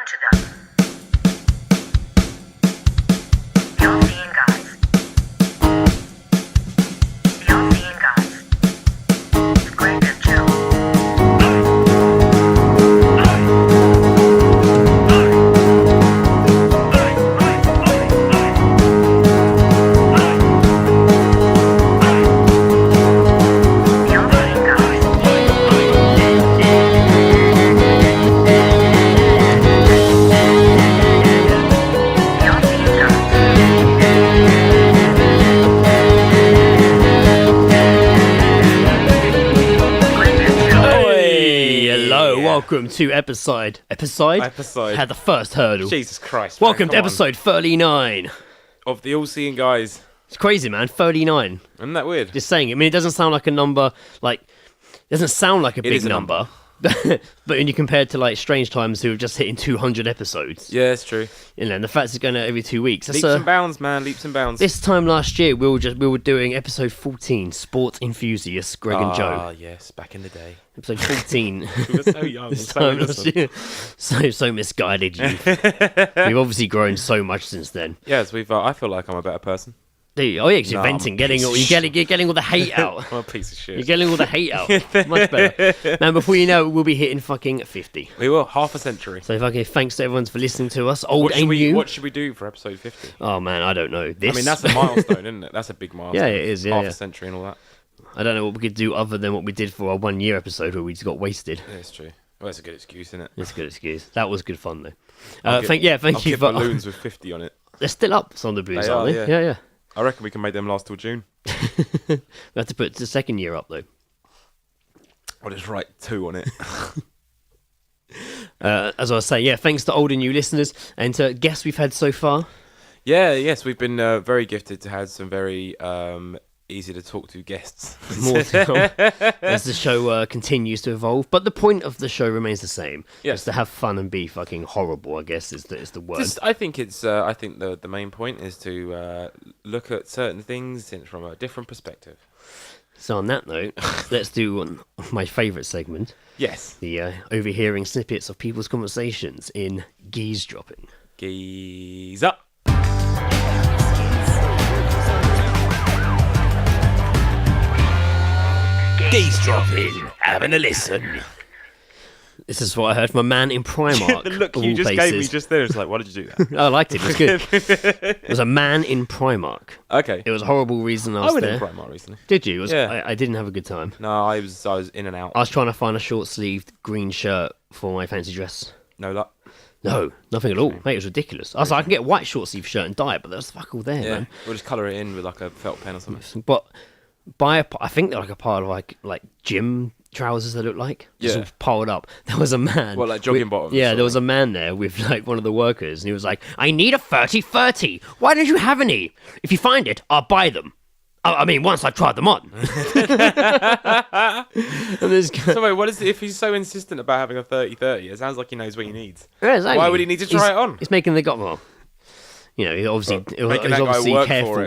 to them. The Unseen Guys. The Unseen Guys. It's great and chill. Welcome to episode. Had the first hurdle. Jesus Christ. Welcome to episode 39 of the All-Seeing Guys. It's crazy, man. 39. Isn't that weird? Just saying. I mean, it doesn't sound like a number. It doesn't sound like a big number. But when you compare it to like Strange Times, who have just hitting 200 episodes. Yeah, it's true. And the fact it's going out every 2 weeks. Leaps and bounds, man. Leaps and bounds. This time last year, we were doing episode 14, Sport Enthusiasts, Greg and Joe. Ah, yes, back in the day. Episode 14. We were so young. So misguided youth. We've obviously grown so much since then. Yes, I feel like I'm a better person. Oh yeah, because you're venting, you're getting all the hate out. I'm a piece of shit. You're getting all the hate out. Much better. Man, before you know it, we'll be hitting fucking 50. We will, half a century. So thanks to everyone for listening to us, old and new. What should we do for episode 50? Oh man, I don't know. This. I mean, that's a milestone, isn't it? That's a big milestone. Yeah, it is. Yeah, half a century and all that. I don't know what we could do other than what we did for our 1 year episode where we just got wasted. Yeah, it's true. Well, that's a good excuse, isn't it? It's a good excuse. That was good fun though. I'll thank you for balloons with 50 on it. They're still up, some of the balloons, aren't they? Yeah. I reckon we can make them last till June. We have to put the second year up though. I'll just write 2 on it. As I was saying, thanks to old and new listeners and to guests we've had so far. Yes, we've been very gifted to have some very easy to talk to guests. More to come as the show continues to evolve, but the point of the show remains the same. Yes, it's to have fun and be fucking horrible, I guess is the word. I think the main point is to look at certain things from a different perspective. So on that note, let's do my favourite segment. Yes, the overhearing snippets of people's conversations in Geezedropping. Geeze up. Geezedropping, having a listen. This is what I heard from a man in Primark. The look you just gave me just there, it's like, why did you do that? I liked it, it was good. It was a man in Primark. Okay. It was a horrible reason I was there. I went in Primark recently. Did you? Yeah. I didn't have a good time. No, I was in and out. I was trying to find a short-sleeved green shirt for my fancy dress. No luck. No, nothing at all. Mate, it was ridiculous. I was like, I can get a white short-sleeve shirt and dye it, but there's fuck all there, man. We'll just colour it in with like a felt pen or something. But I think they're like a pile of like gym trousers they look like. Just all piled up. There was a man. Well, like jogging bottoms. Yeah, there was a man there with like one of the workers, and he was like, I need a 30-30. Why don't you have any? If you find it, I'll buy them. I mean, once I've tried them on. And this guy... So wait, what is it, if he's so insistent about having a 30-30? It sounds like he knows what he needs. Yeah, exactly. Why would he need to try it on? He's making the well, you know, he's obviously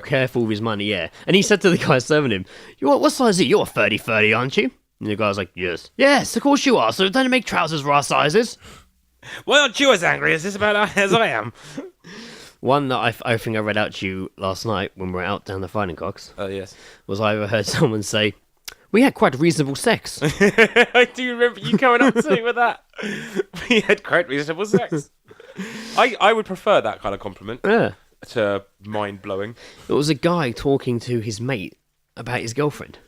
careful with his money, yeah. And he said to the guy serving him, what size are you? You're 30-30, aren't you? And the guy was like, yes. Yes, of course you are. So don't make trousers for our sizes. Why aren't you as angry as I am? One that I think I read out to you last night when we were out down the Fighting Cocks. Oh, yes. Was I ever someone say, we had quite reasonable sex. I do remember you coming up to me with that. We had quite reasonable sex. I would prefer that kind of compliment to mind-blowing. It was a guy talking to his mate about his girlfriend.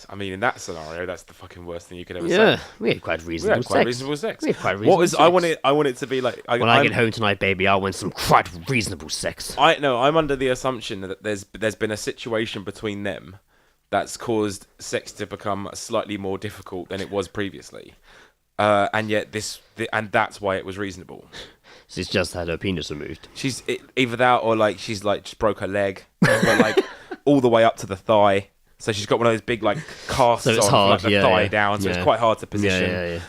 I mean, in that scenario, that's the fucking worst thing you could ever say. Yeah, we had quite reasonable sex. I want it to be like... When I get home tonight, baby, I want some quite reasonable sex. I'm under the assumption that there's been a situation between them that's caused sex to become slightly more difficult than it was previously. And yet and that's why it was reasonable. She's just had her penis removed. Either that or like she's like just broke her leg, but like all the way up to the thigh. So she's got one of those big like casts on hard, like the thigh down, so it's quite hard to position. Yeah.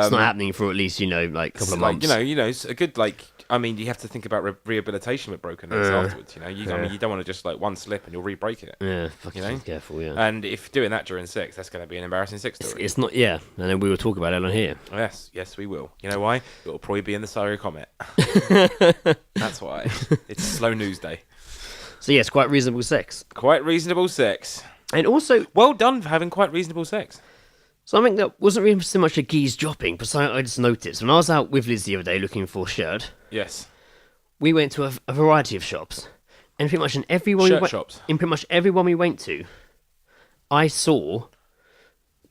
It's not happening for at least like a couple of months. It's a good like I mean, you have to think about rehabilitation with broken legs afterwards. I mean, you don't want to just like one slip and you'll re-break it. Yeah, fucking careful. Yeah. And if doing that during sex, that's going to be an embarrassing sex story. It's not. Yeah, and then we will talk about it on here. Yes, we will. You know why? It'll probably be in the Surrey Comet. That's why. It's slow news day. So yes, quite reasonable sex. Quite reasonable sex. And also, well done for having quite reasonable sex. Something that wasn't really so much a Geezedropping, but something I just noticed when I was out with Liz the other day looking for a shirt. Yes. We went to a variety of shops, and pretty much in every one in pretty much every one we went to, I saw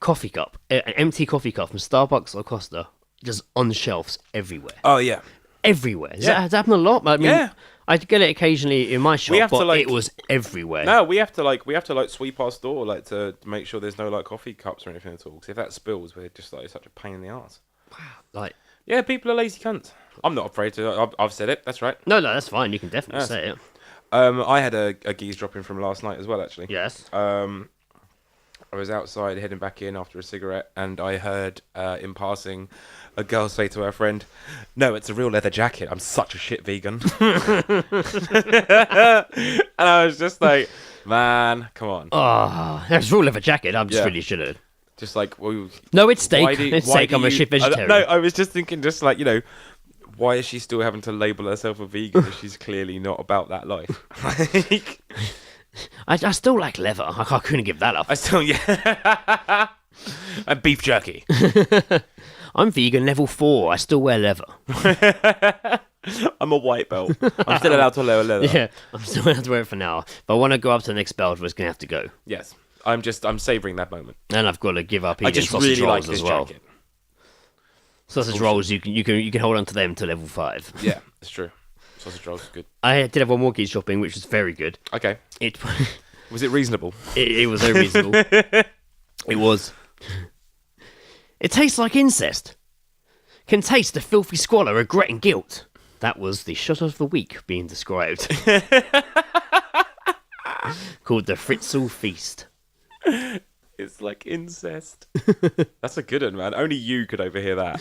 coffee cup, an empty coffee cup from Starbucks or Costa, just on the shelves everywhere. Oh yeah, everywhere. Does that happen a lot? I mean, I get it occasionally in my shop, but it was everywhere. No, we have to sweep our store to make sure there's no like coffee cups or anything at all. Because if that spills, we're just like such a pain in the arse. Wow, people are lazy cunts. I'm not afraid to. I've said it. That's right. No, that's fine. You can definitely say it. I had a Geezedropping from last night as well, actually. Yes. I was outside heading back in after a cigarette, and I heard in passing a girl say to her friend, "No, it's a real leather jacket. I'm such a shit vegan." And I was just like, "Man, come on." Oh, that's a real leather jacket. I'm just really shitted. Just like, well, no, it's steak. It's steak. I'm a shit vegetarian. No, I was just thinking, just like, why is she still having to label herself a vegan if she's clearly not about that life? I still like leather. I couldn't give that up. And beef jerky. I'm vegan level 4. I still wear leather. I'm a white belt. I'm still allowed to wear leather. Yeah, I'm still allowed to wear it for now. But when I go up to the next belt, we're going to have to go. Yes, I'm savouring that moment. And I've got to give up eating sausage rolls as well. Jacket. Sausage rolls, you can hold on to them to level 5. Yeah, it's true. Sausage rolls are good. I did have one more Geezedropping, which was very good. Okay. Was it reasonable? It was very reasonable. It was. It tastes like incest. Can taste the filthy squalor, regret and guilt. That was the shot of the week being described. Called the Fritzel Feast. It's like incest. That's a good one, man. Only you could overhear that.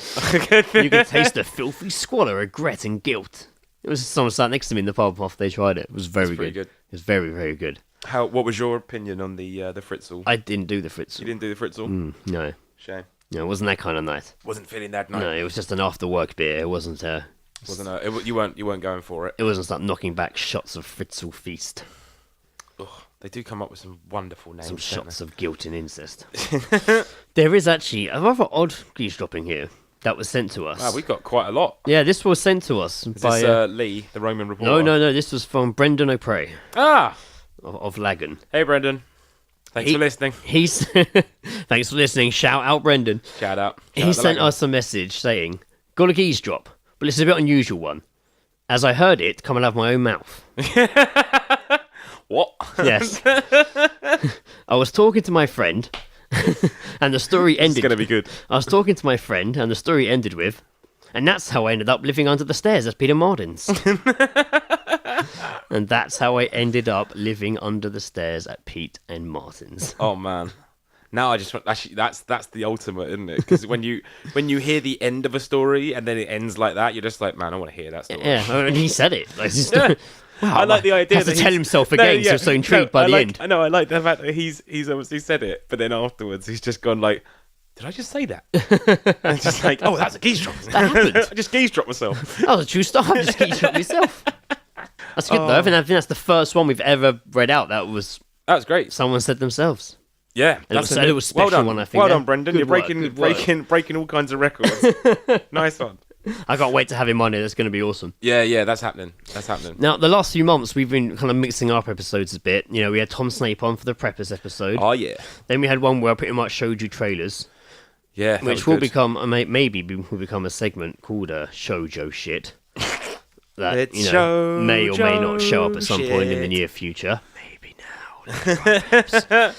You can taste the filthy squalor, regret and guilt. It was someone sat next to me in the pub after they tried it. It was very good. It was very, very good. What was your opinion on the Fritzel? I didn't do the Fritzel. You didn't do the Fritzel? No. Shame. No, it wasn't that kind of night. Wasn't feeling that night. No, it was just an after-work beer. It wasn't you weren't going for it. It wasn't like knocking back shots of Fritzel Feast. Ugh, they do come up with some wonderful names. Some shots of guilt and incest. There is actually a rather odd Geezedropping here that was sent to us. Wow, we got quite a lot. Yeah, this was sent to us by this, Lee, the Roman reporter. No. This was from Brendan O'Prey. Of Lagan. Hey, Brendan. Thanks for listening. Thanks for listening. Shout out, Brendan. Shout out. He sent us a message saying, "Got a Geezedrop, but it's a bit unusual one. As I heard it coming out of my own mouth." What? Yes. I was talking to my friend, and the story ended. It's going to be good. I was talking to my friend, and the story ended with, "And that's how I ended up living under the stairs at Peter Martin's." And that's how I ended up living under the stairs at Pete and Martin's. Oh man. Now I just want, actually that's the ultimate, isn't it? Because when you hear the end of a story and then it ends like that, you're just like, man, I want to hear that story. Yeah, and he said it. Like, wow, I like the idea that he has to tell himself again. So so intrigued by the end. I know. I like the fact that he's obviously said it, but then afterwards he's just gone like, did I just say that? And it's just like, oh, that's a Geezedrop. That happened. I just Geezedropped myself. That was a true story. I just Geezedropped myself. That's good though. I think that's the first one we've ever read out. That was great. Someone said themselves. Yeah, it was a special one. I think. Well done, Brendan. You're breaking all kinds of records. Nice one. I can't wait to have him on here. That's going to be awesome. Yeah, that's happening. Now, the last few months, we've been kind of mixing up episodes a bit. You know, we had Tom Snape on for the Preppers episode. Oh, yeah. Then we had one where I pretty much showed you trailers. Yeah, which will become, maybe will become a segment called Shoujo Shit. That, may or may not show up at some point in the near future. Maybe now.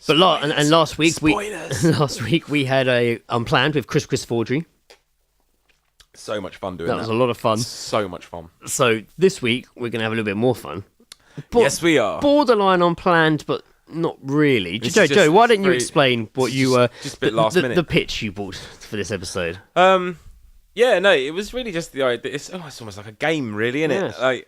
But last week we had a Unplanned with Chris Forgery. So much fun doing that. That was a lot of fun. So much fun. So this week we're going to have a little bit more fun. Yes, we are. Borderline Unplanned, but not really. Joe, why don't you explain what you just a bit last minute. The pitch you bought for this episode? Yeah, no, it was really just the idea. It's almost like a game, really, isn't it? Yes. Like,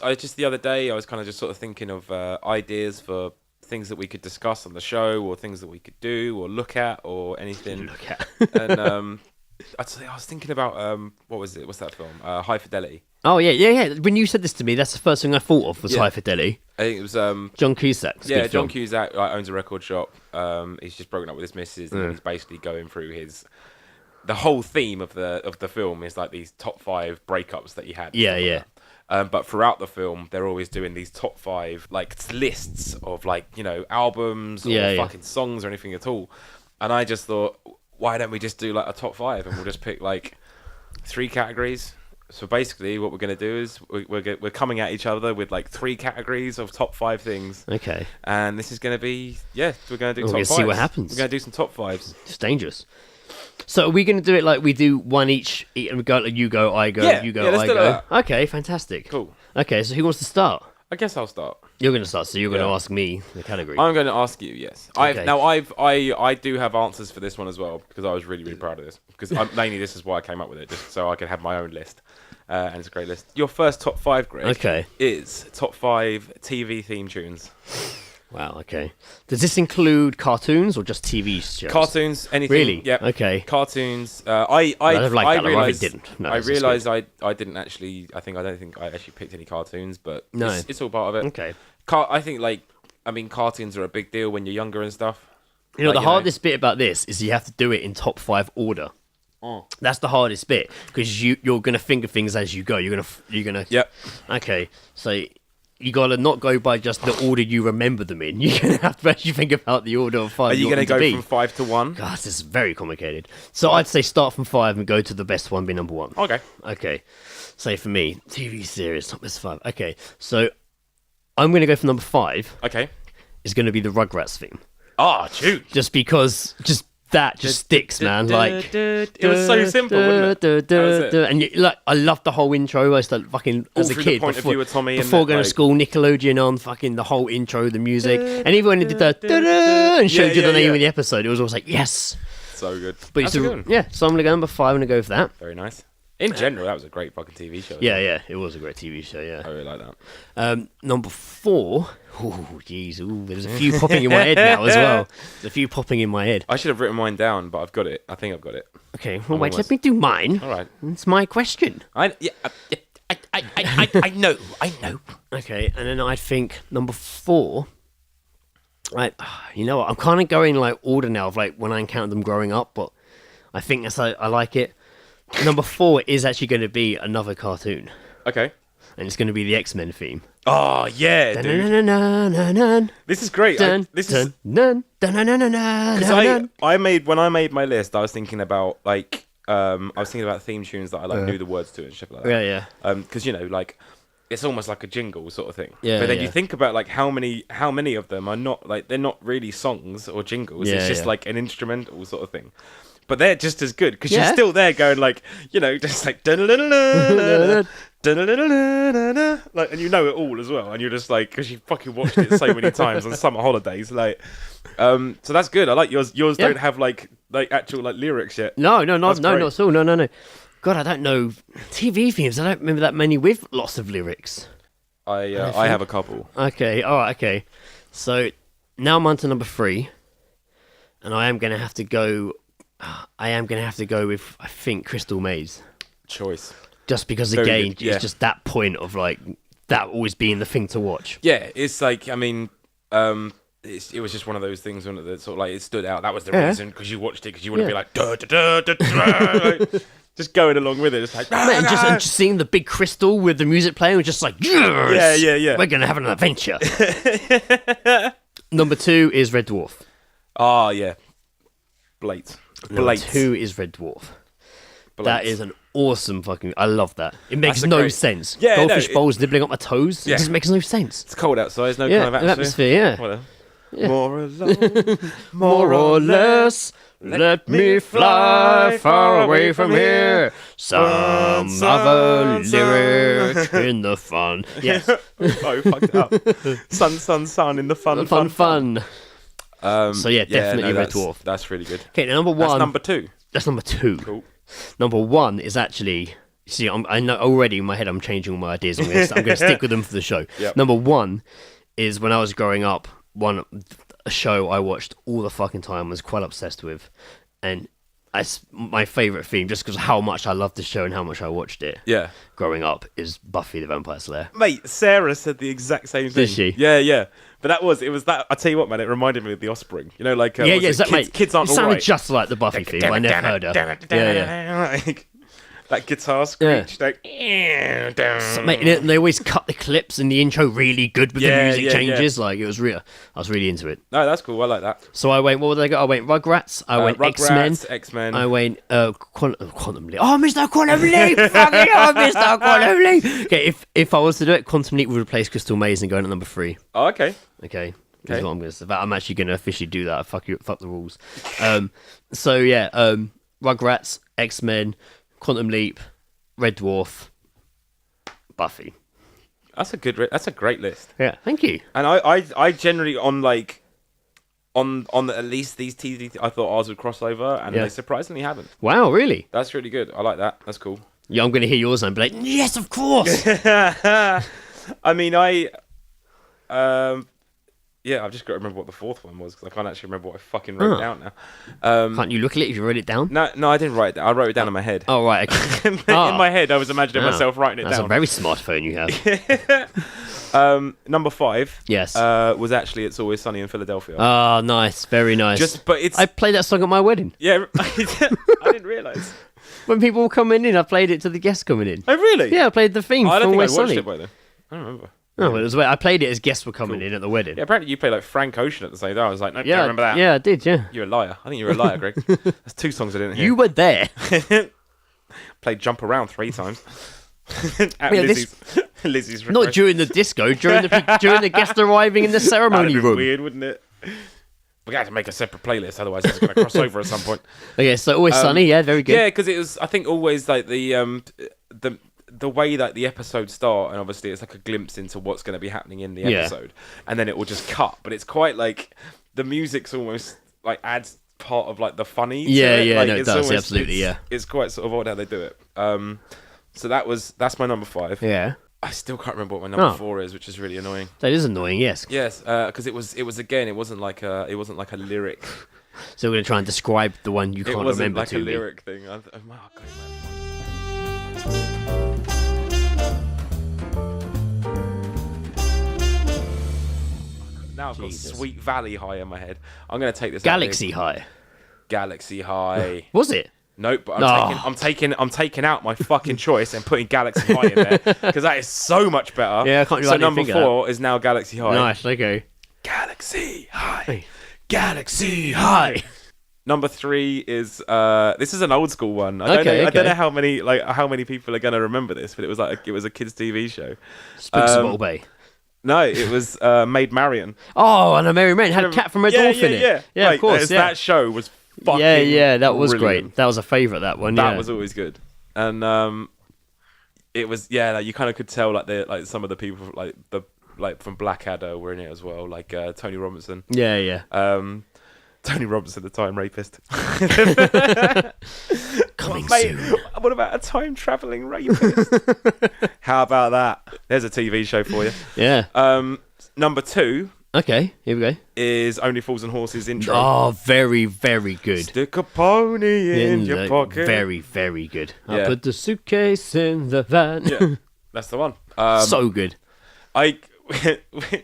I just the other day, I was kind of just sort of thinking of ideas for things that we could discuss on the show, or things that we could do, or look at, or anything. Look at. And I was thinking about what was it? What's that film? High Fidelity. Oh yeah. When you said this to me, that's the first thing I thought of was High Fidelity. I think it was John Cusack. Yeah, John Cusack owns a record shop. He's just broken up with his missus, and he's basically going through the whole theme of the film is like these top 5 breakups that he had. Yeah. But throughout the film, they're always doing these top 5 like lists of like, you know, albums or fucking songs or anything at all. And I just thought, why don't we just do like a top 5 and we'll just pick like 3 categories. So basically, what we're going to do is we're coming at each other with like 3 categories of top 5 things. Okay. And this is going to be we're going to do top 5s. We're going to see what happens. We're going to do some top 5s. It's dangerous. So are we going to do it like we do one each, and we go like you go, I go, you go, let's I do go? that. Okay, fantastic. Cool. Okay, so who wants to start? I guess I'll start. You're going to start, so you're going to ask me the category. I'm going to ask you, yes. Okay. I do have answers for this one as well, because I was really, really proud of this. Because mainly this is why I came up with it, just so I could have my own list. And it's a great list. Your first top 5, Greg, is top 5 TV theme tunes. Wow, okay. Does this include cartoons or just TV shows? Cartoons, anything. Really? Yeah. Okay. Cartoons. I realised didn't. No, I realised I didn't actually. I don't think I actually picked any cartoons, but it's all part of it. Okay. I think cartoons are a big deal when you're younger and stuff. You know, the hardest bit about this is you have to do it in top 5 order. Oh. That's the hardest bit because you're gonna think of things as you go. You're gonna. Yep. Okay, so you gotta not go by just the order you remember them in. You're gonna have to actually think about the order of 5. Are you gonna go from 5 to 1? God, this is very complicated. So I'd say start from 5 and go to the best one, be number 1. Okay. Okay. Say for me, TV series top best 5. Okay, so I'm gonna go for number 5. Okay. It's gonna be the Rugrats theme. Oh, shoot! Just because, that sticks, man. Like it was so simple, wasn't it? And I loved the whole intro. I used to fucking all as a through kid the point of view of Tommy before going to school, Nickelodeon on fucking the whole intro, the music, and even when it did the and showed you the name of the episode, it was always like yes, so good. But That's a good one. Yeah, so I'm gonna go number 5. I'm gonna go for that. Very nice. In general, that was a great fucking TV show. Yeah, it was a great TV show. Yeah, I really like that. Number 4. Oh, jeez. There's a few popping in my head now as well. There's a few popping in my head. I should have written mine down, but I've got it. I think I've got it. Okay, well, wait, let me do mine. All right. It's my question. I know. Okay, and then I think number 4. Right, you know what? I'm kind of going like order now of like when I encountered them growing up, but I think that's I like it. Number 4 is actually going to be another cartoon. Okay. And it's going to be the X-Men theme. Oh, yeah, dude. This is great. When I made my list, I was thinking about like theme tunes that I like knew the words to and shit like that. Yeah. Because you know, like it's almost like a jingle sort of thing. Yeah. But then you think about like how many of them are not like they're not really songs or jingles. Yeah, it's just like an instrumental sort of thing. But they're just as good because you're still there going like, you know, just like like, and you know it all as well, and you're just like, because you fucking watched it so many times on summer holidays, like, so that's good. I like yours. Yours don't have like actual like lyrics yet. No, not at all. No. God, I don't know TV themes. I don't remember that many with lots of lyrics. I have a couple. Okay, all right, okay. So now I'm on to number 3, and I am going to have to go with, I think, Crystal Maze. Choice. Just because, again, it's just that point of, like, that always being the thing to watch. Yeah, it's like, I mean, it was just one of those things that sort of, like, it stood out. That was the reason, because you watched it, because you wouldn't be like, like, just going along with it. It's like, and just seeing the big crystal with the music playing, was just like, yes! Yeah. We're going to have an adventure. Number 2 is Red Dwarf. Oh, yeah. Blade. Number 2 is Red Dwarf. Blade. That is an awesome fucking... I love that. It makes no sense. Yeah, Goldfish bowls nibbling up my toes. Yeah. It just makes no sense. It's cold outside. There's no kind of atmosphere. Yeah. Whatever. Yeah. More alone, more or less, let me fly far away from here. Some other lyric in the fun. Yes. Oh, fucked up. Sun in the fun. So yeah, definitely Red Dwarf. That's really good. Okay, now number 1. That's number 2. That's number 2. Cool. Number one is actually. See, I know already in my head I'm changing all my ideas. I'm going to stick with them for the show. Yep. Number one is when I was growing up, a show I watched all the fucking time, was quite obsessed with, and my favourite theme, just because how much I loved the show and how much I watched it growing up, is Buffy the Vampire Slayer. Mate, Sarah said the exact same thing. Did she? Yeah. But it was that. I tell you what, man, it reminded me of The Offspring. You know, like kids aren't it sounded alright. just like the Buffy theme. But I never heard her. Yeah. That guitar screech, So, mate, and they always cut the clips in the intro really good with the music changes. Like it was real. I was really into it. No, that's cool. I like that. So I went. What would I go? I went Rugrats. I went X-Men. I went Quantum Leap. Oh, Mr. Quantum Leap! Fucking hell, Mr. Quantum Leap! Okay, if I was to do it, Quantum Leap would replace Crystal Maze and go in at number 3. Oh, okay. Okay. That's what I'm going to say. I'm actually going to officially do that. Fuck the rules. Rugrats, X-Men, Quantum Leap, Red Dwarf, Buffy. That's a great list. Yeah, thank you. And I generally on at least these TV, I thought ours would cross over, and they surprisingly haven't. Wow, really? That's really good. I like that. That's cool. Yeah, I'm going to hear yours and be like, yes, of course. I mean, I've just got to remember what the fourth one was, because I can't actually remember what I fucking wrote down now. Can't you look at it if you wrote it down? No, I didn't write it down. I wrote it down in my head. Oh, right. Okay. In my head, I was imagining myself writing it That's down. a very smart phone you have. Number 5 Yes. was actually It's Always Sunny in Philadelphia. Oh, nice. Very nice. I played that song at my wedding. Yeah, I didn't realise. When people were coming in, I played it to the guests coming in. Oh, really? Yeah, I played the theme. I don't think I Always watched Sunny. it by then. I don't remember. No, it was I played it as guests were coming in at the wedding. Yeah, apparently you played like Frank Ocean at the same time. I was like, nope, don't remember that. Yeah, I did, yeah. You're a liar. I think you're a liar, Greg. There's 2 songs I didn't hear. You were there. Played Jump Around 3 times. At Lizzie's request. Not during the disco, during the guest arriving in the ceremony room. Weird, wouldn't it? We got to make a separate playlist, otherwise it's going to cross over at some point. Okay, so Always Sunny, yeah, very good. Yeah, because it was, I think, always like the way that the episodes start, and obviously it's like a glimpse into what's going to be happening in the episode, and then it will just cut. But it's quite like the music's almost like adds part of like the funny. Yeah, to it. yeah, Like, no, it does almost, absolutely, yeah. It's quite sort of odd how they do it. So that's my number 5. Yeah. I still can't remember what my number 4 is, which is really annoying. That is annoying, yes. Yes, because it was again, it wasn't like a lyric. So we're going to try and describe the one you can't remember to me. It wasn't like a lyric thing. Oh, God, now I've got Sweet Valley High in my head. I'm going to take this. Galaxy High. Galaxy High. Was it? Nope, but I'm taking out my fucking choice and putting Galaxy High in there, because that is so much better. Yeah, I can't. So number 4 is now Galaxy High. Nice. Okay. Galaxy High. Hey. Galaxy High. Number 3 is this is an old school one. I don't know how many people are gonna remember this, but it was a kids' TV show. Spooks of Bottle Bay. No, it was Maid Marian. Oh, and a Merry Men had a cat from Red Dwarf in it. Yeah, Mate, of course. Yeah. That show was fucking that was brilliant. great. That was a favourite. That one. That was always good, and it was like you kind of could tell like some of the people like from Blackadder were in it as well, like Tony Robinson. Yeah. Tony Robinson, the time rapist. Coming mate, soon. What about a time travelling rapist? How about that? There's a TV show for you. Yeah. Number 2. Okay, here we go. Is Only Fools and Horses intro. Oh, very, very good. Stick a pony in your pocket. Very, very good. Yeah. I put the suitcase in the van. Yeah, that's the one. So good.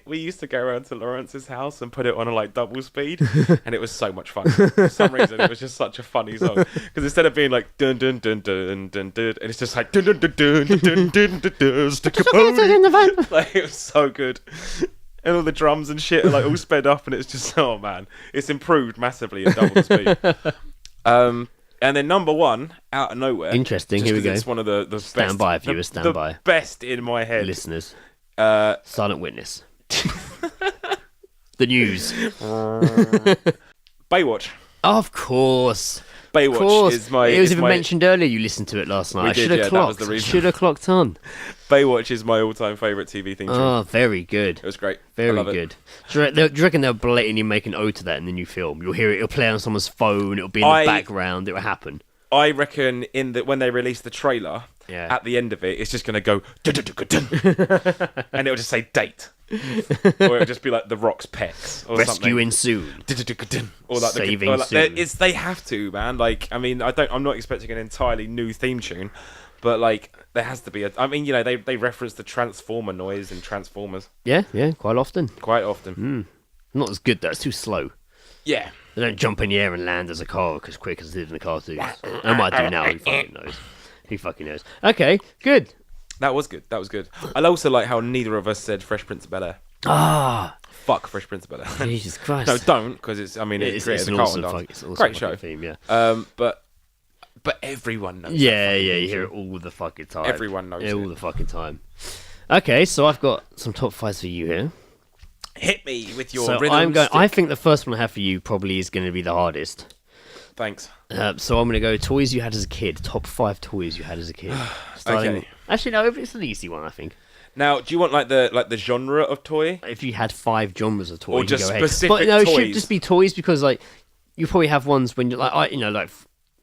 We used to go around to Lawrence's house and put it on a double speed, and it was so much fun. For some reason, it was just such a funny song, because instead of being like dun dun dun dun dun dun, and it's just like dun dun dun dun dun dun dun dun, stick a pony in the van. Like, it was so good. And all the drums and shit are all sped up, and it's just, oh man, it's improved massively in double speed. And then number 1, out of nowhere. Interesting. Here we go. It's one of the stand best. By, viewers. Stand by. The best in my head. Listeners. Silent Witness. The news. Baywatch. Of course. Baywatch is my... It was even mentioned earlier you listened to it last night. I should have clocked. Should have clocked on. Baywatch is my all-time favourite TV theme tune. Oh, very good. It was great. Very good. Do you reckon they'll blatantly make an ode to that in the new film? You'll hear it, it'll play on someone's phone, it'll be in the background, it'll happen. I reckon when they release the trailer, Yeah. at the end of it, it's just going to go, and it'll just say date. Or it'll just be like The Rock's pecs. Or Rescue something. ensued. Or like Saving soon. They have to, man. Like, I mean, I'm not expecting an entirely new theme tune, but like, there has to be they reference the Transformer noise in Transformers. Yeah, quite often. Quite often. Not as good though. It's too slow. Yeah. They don't jump in the air and land as a car as quick as they did in the cartoons. I might do now. Who fucking knows? Who fucking knows? Okay, good. That was good. I also like how neither of us said Fresh Prince of Bel-Air. Ah, Fuck Fresh Prince of Bel-Air. Jesus Christ. No, don't, because it created the Carlton dance. It's an awesome Great show. theme, yeah. But everyone knows. Yeah, you hear it all the fucking time. Everyone knows all it. the fucking time. Okay, so I've got some top fives for you here. Hit me with your So rhythm stick. I think the first one I have for you probably is going to be the hardest. Thanks. So I'm going to go toys you had as a kid. Top 5 toys you had as a kid. Okay. Actually, no, it's an easy one, I think. Now, do you want like the genre of toy? If you had 5 genres of toys, Or you just go ahead. specific But no, it should toys? just be toys because like you probably have ones when you're like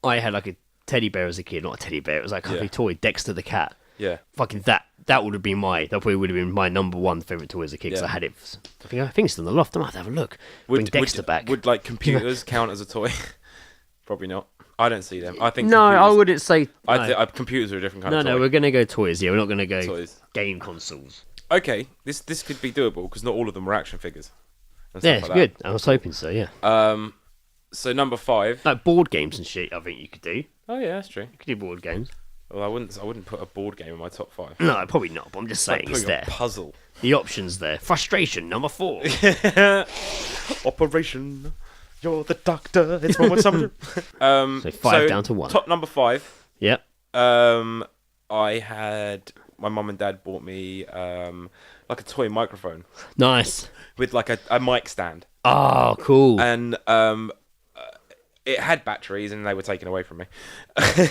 I had like a teddy bear as a kid, not a teddy bear. It was like a company toy, Dexter the cat. Yeah. Fucking that would have been that probably would have been my number 1 favorite toy as a kid because Yeah. I had it. I think it's in the loft. I might have to have a look. Bring Dexter back. Would like computers count as a toy? Probably not. I don't see them. I think no, I computers- wouldn't say. computers are a different kind of toy. No, we're gonna go toys. Yeah, we're not gonna go Toys. game consoles. Okay, this could be doable because not all of them were action figures. and Yeah, stuff it's like good. I was hoping so. Yeah, that. So number 5. like board games and shit. I think you could do. Oh yeah, that's true. You could do board games. Well, I wouldn't put a board game in my top 5. No, probably not. But I'm just saying Like it's putting a there. puzzle. The options there. Frustration number 4. Operation. You're the doctor. It's one with some. So 5 down to 1. Top number 5. Yep. I had my mum and dad bought me like a toy microphone Nice. with like a mic stand, Oh, cool. and it had batteries, and they were taken away from me.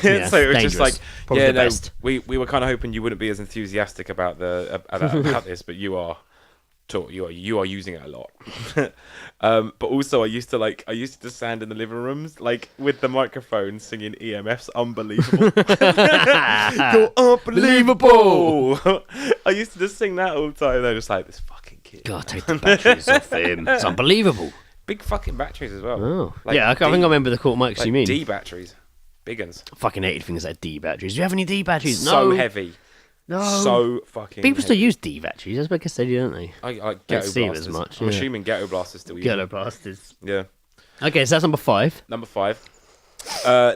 Yeah, So it was dangerous. just like, Probably yeah, the no, best. we were kind of hoping you wouldn't be as enthusiastic about about this, but you are. You are using it a lot. But also I used to stand in the living rooms like with the microphone singing EMF's Unbelievable. You're unbelievable. I used to just sing that all the time. They're just like, this fucking kid. God, take the batteries off him. It's unbelievable. Big fucking batteries as well. Oh. Like Yeah, I think I remember the court mics like you mean. D batteries. Big uns. I fucking hated things like D batteries. Do you have any D batteries? So No. heavy. No. So fucking People still heavy. use D batteries. I guess they do, don't they? I like Don't ghetto see 'em blasters. as much, I'm yeah. assuming ghetto blasters still use Ghetto them. blasters. Yeah. Okay, so that's number 5. Number 5.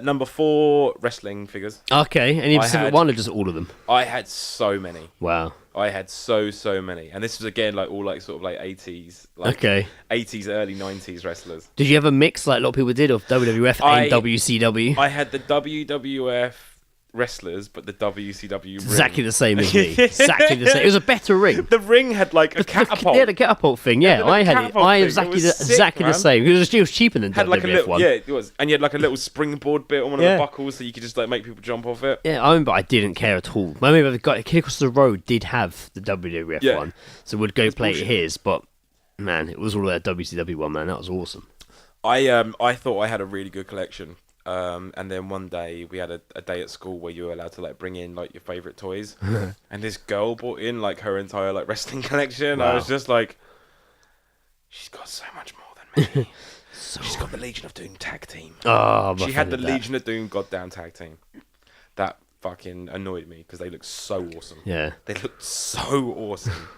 Number 4, wrestling figures. Okay, any I specific had- one or just all of them? I had so many. Wow. I had so many, and this was again like all like sort of like 80s, like Okay. 80s, early 90s wrestlers. Did you ever mix like a lot of people did of WWF and WCW? I had the WWF wrestlers, but the WCW ring. Exactly the same as me. Exactly the same. It was a better ring. The ring had like a catapult. Yeah, the catapult thing. Yeah, the I had it. catapult I thing. exactly It was sick, exactly the man. same. It was cheaper than Had WWF like a little, one. yeah, it was, and you had like a little springboard bit on one of Yeah. the buckles, so you could just like make people jump off it. Yeah, I remember I didn't care at all. I remember the guy Kid Across the Road did have the WWF Yeah. one, so we'd go play bullshit. his. But man, it was all that WCW one. Man, that was awesome. I thought I had a really good collection. And then one day we had a day at school where you were allowed to like bring in like your favorite toys, and this girl brought in like her entire like wrestling collection. I Wow. was just like, she's got so much more than me. So, She's got the Legion of Doom tag team. oh, She had the Legion of Doom goddamn tag team. That fucking annoyed me because they looked so awesome. Yeah. They looked so awesome.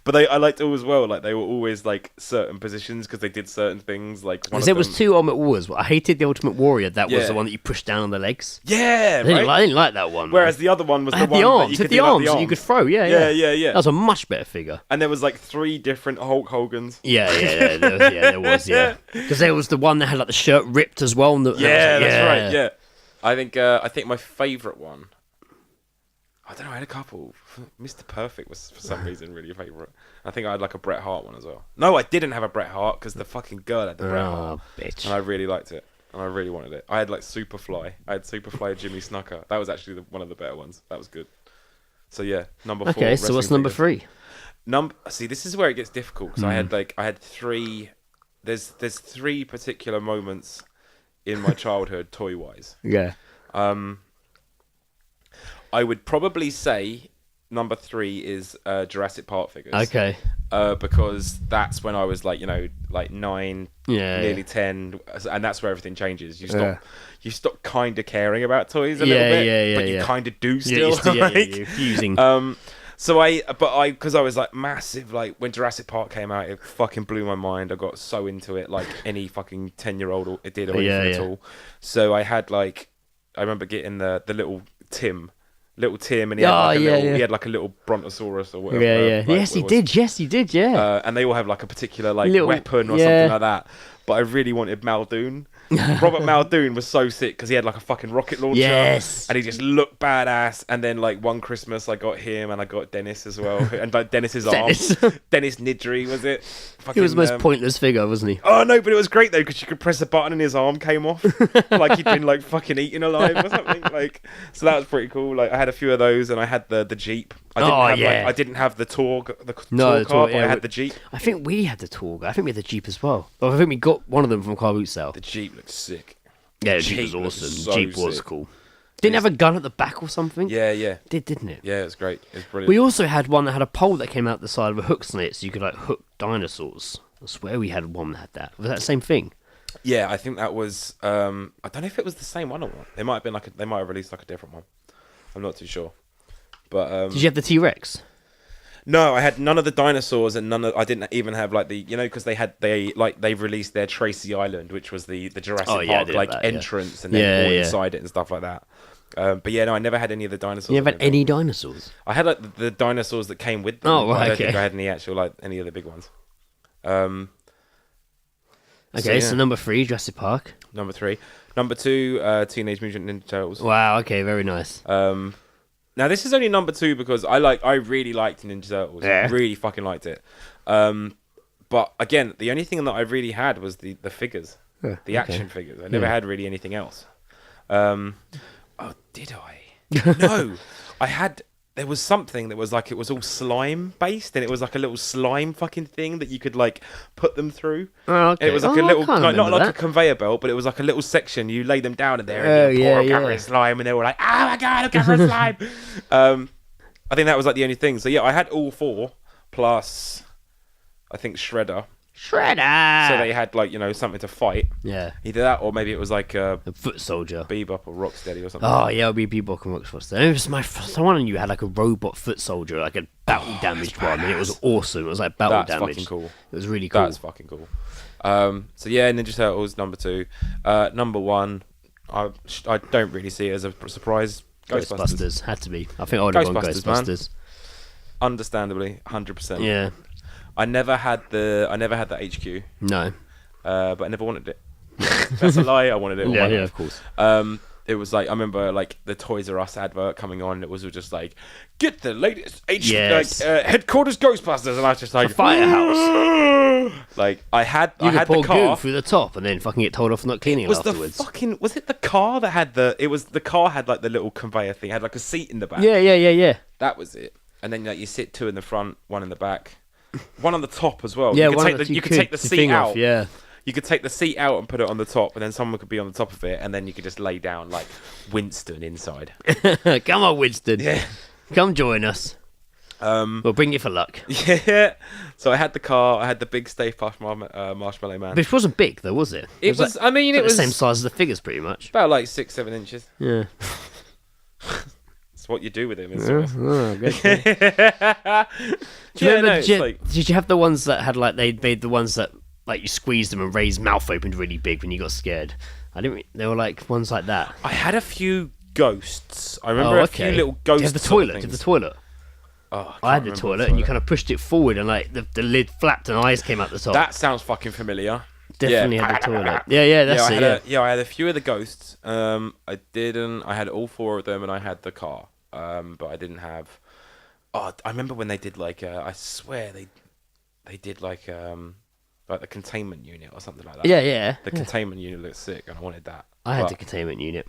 But I liked it as well. Like they were always like certain positions because they did certain things. Like one Because of there was them- 2 Ultimate Warriors. I hated the Ultimate Warrior. That was Yeah. the one that you pushed down on the legs. Yeah, I didn't, right? I didn't like that one. man. Whereas the other one was I the had one the that arms. you could Had the do, like, arms that you could throw. Yeah, Yeah, yeah. yeah. That was a much better figure. And there was like 3 different Hulk Hogans. Yeah. There was. Because there was the one that had like the shirt ripped as well. And the, Yeah, that was, that's right. Yeah, I think my favourite one. I don't know. I had a couple. Mr. Perfect was for some reason really a favourite. I think I had like a Bret Hart one as well. No, I didn't have a Bret Hart because the fucking girl had the Bret Hart, Oh, bitch. and I really liked it. And I really wanted it. I had like Superfly. I had Superfly Jimmy Snuka. That was actually one of the better ones. That was good. So yeah, number 4. Okay, so what's wrestling number figures. 3? See, this is where it gets difficult because I had 3. There's 3 particular moments in my childhood, toy-wise. Yeah. I would probably say number 3 is Jurassic Park figures. Okay. Because that's when I was like 9, nearly 10, and that's where everything changes. You stop kind of caring about toys a little bit, but you kind of do still. You're fusing. Because I was like massive, like when Jurassic Park came out, it fucking blew my mind. I got so into it, like any fucking 10-year-old it did or anything at all. So I had I remember getting the little Tim, and he had like a little brontosaurus or whatever. Yes, he did. And they all have like a particular weapon or something like that. But I really wanted Muldoon. Robert Muldoon was so sick because he had like a fucking rocket launcher. Yes. And he just looked badass. And then one Christmas I got him and I got Dennis as well. And Dennis's arm. Dennis Nidri, was it? He was the most pointless figure, wasn't he? Oh no, but it was great though because you could press a button and his arm came off. Like he'd been fucking eaten alive or something. So that was pretty cool. I had a few of those and I had the Jeep. I didn't have the Tour car, but I had the Jeep. I think we had the Tour. I think we had the Jeep as well. I think we got one of them from car boot sale. The Jeep looked sick. Yeah, the Jeep was awesome. Jeep was cool. Didn't it have a gun at the back or something? Yeah. Didn't it? Yeah, it was great. It was brilliant. We also had one that had a pole that came out the side with hooks on it, so you could hook dinosaurs. I swear we had one that had that. Was that the same thing? Yeah, I think that was. I don't know if it was the same one or not. They might have been they might have released a different one. I'm not too sure. But did you have the T-Rex? No, I had none of the dinosaurs, and I didn't even have because they released their Tracy Island, which was the Jurassic Park entrance, and then all inside it and stuff like that. But yeah, no, I never had any of the dinosaurs. You never had any dinosaurs? I had the dinosaurs that came with them. Oh, right, I don't think I had any actual any of the big ones. So number 3, Jurassic Park. Number 3, number 2, Teenage Mutant Ninja Turtles. Wow. Okay, very nice. Now this is only number 2 because I really liked Ninja Turtles. Yeah. I really fucking liked it. But again, the only thing that I really had was the figures, the action figures. I never had really anything else. Oh, did I? No, I had. There was something that was it was all slime based, and it was a little slime fucking thing that you could put them through. Oh, okay. And it was a little, not a conveyor belt, but it was a little section. You lay them down in there, and you pour a cover of slime, and they were like, "Oh my god, a cover of slime!" I think that was the only thing. So yeah, I had all 4 plus, I think Shredder. So they had something to fight. Yeah. Either that or maybe it was a foot soldier, Bebop or Rocksteady or something. Oh yeah, it'll be Bebop and Rocksteady. It was someone I knew had a robot foot soldier, a battle damaged one, and it was awesome. It was battle damage. That's fucking cool. It was really cool. That's fucking cool. So yeah, Ninja Turtles number 2. Number 1, I don't really see it as a surprise. Ghostbusters had to be. I think I would have gone Ghostbusters. Man. Understandably, 100%. Yeah. I never had the HQ. No. But I never wanted it. That's a lie. I wanted it. Yeah, of course. It was I remember the Toys R Us advert coming on. And it was just get the latest headquarters Ghostbusters, and I was just a firehouse. I had the car goo through the top, and then fucking get told off for not cleaning it afterwards. Was it the car that had the car had the little conveyor thing, had a seat in the back. Yeah. That was it. And then you sit 2 in the front, 1 in the back. One on the top as well. Yeah, you could take the seat out. Off, yeah. You could take the seat out and put it on the top, and then someone could be on the top of it, and then you could just lay down like Winston inside. Come on, Winston. Yeah. Come join us. We'll bring you for luck. Yeah. So I had the car. I had the big Stay Puft Marshmallow Man. Which wasn't big, though, was it? It was. I mean, it was the same size as the figures, pretty much. About 6-7 inches. Yeah. That's what you do with him. Did you have the ones that had they made the ones that you squeezed them and raised mouth opened really big when you got scared? They were ones like that. I had a few ghosts. I remember a few little ghosts. Did you have the toilet? Did the toilet? Oh, I had the toilet, and you kind of pushed it forward, and the lid flapped and eyes came out the top. That sounds fucking familiar. Definitely had the toilet. Yeah, that's it. I had a few of the ghosts. I had all 4 of them, and I had the car. But I didn't have. Oh, I remember when they did I swear they did the containment unit or something like that. Yeah. The containment unit looked sick, and I wanted that. I had the containment unit.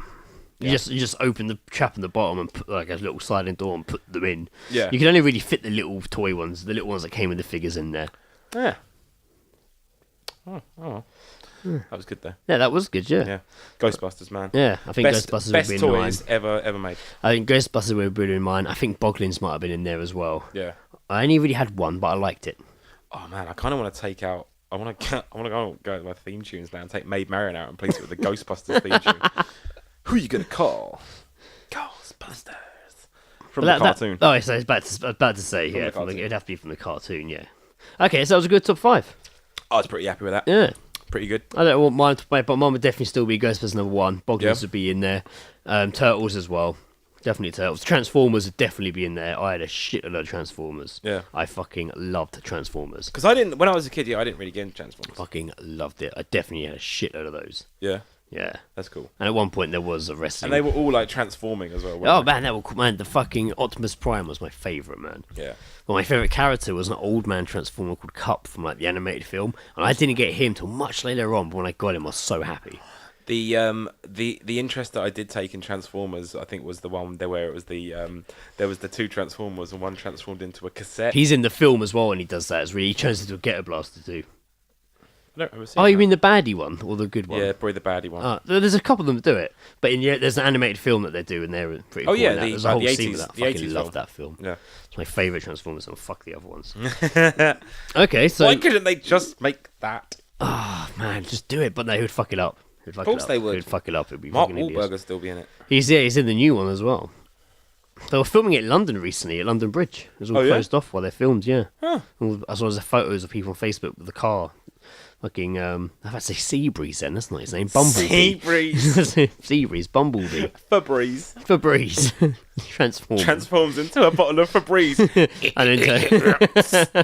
You just open the trap in the bottom and put a little sliding door and put them in. Yeah. You can only really fit the little toy ones, the little ones that came with the figures in there. Yeah. Oh. That was good though. Yeah, that was good. Yeah. Yeah. Ghostbusters, man. Yeah, I think Ghostbusters would be in mine. Best toys ever made. I think Ghostbusters would be in mine. I think Boglins might have been in there as well. Yeah. I only really had one, but I liked it. Oh man, I kind of want to take out. I want to go to my theme tunes now and take Maid Marian out and place it with the Ghostbusters theme tune. Who are you gonna call? Ghostbusters. From the cartoon. So it's about to say, yeah, it'd have to be from the cartoon, yeah. Okay, so that was a good top 5. I was pretty happy with that. Yeah. Pretty good. I don't want mine to play, but mine would definitely still be Ghostbusters number 1. Boglins would be in there. Turtles as well. Definitely Turtles. Transformers would definitely be in there. I had a shitload of Transformers. Yeah. I fucking loved Transformers. Because when I was a kid, I didn't really get into Transformers. Fucking loved it. I definitely had a shitload of those. Yeah. Yeah. That's cool. And at one point there was a wrestling. And they were all like transforming as well. Oh man, the fucking Optimus Prime was my favourite, man. Yeah. Well, my favourite character was an old man transformer called Cup from like the animated film, and I didn't get him till much later on. But when I got him, I was so happy. The interest that I did take in Transformers, I think, was the one there where it was there was the 2 Transformers and one transformed into a cassette. He's in the film as well, and he does that. It's really he turns into a Ghetto Blaster too. I don't remember seeing Oh, you that. mean the baddie one or the good one? Yeah, probably the baddie one. There's a couple of them that do it, but there's an animated film that they do, and they're pretty. Oh cool yeah, in that. There's a whole the 80s, scene with that. the I fucking 80s love film. that film. Yeah, it's my favourite Transformers, and fuck the other ones. Okay, so why couldn't they just make that? Oh man, just do it. But no, he would fuck it up. Of course they would. He'd fuck it up. It'd be Mark fucking hideous. Wahlberg still be in it. He's in the new one as well. They were filming it in London recently at London Bridge. It was all closed off while they filmed. Yeah, as well as the photos of people on Facebook with the car. Fucking, I've had to say Seabreeze then, that's not his name. Bumblebee. Seabreeze. Seabreeze, Bumblebee. Febreze. Transforms into a bottle of Febreze. And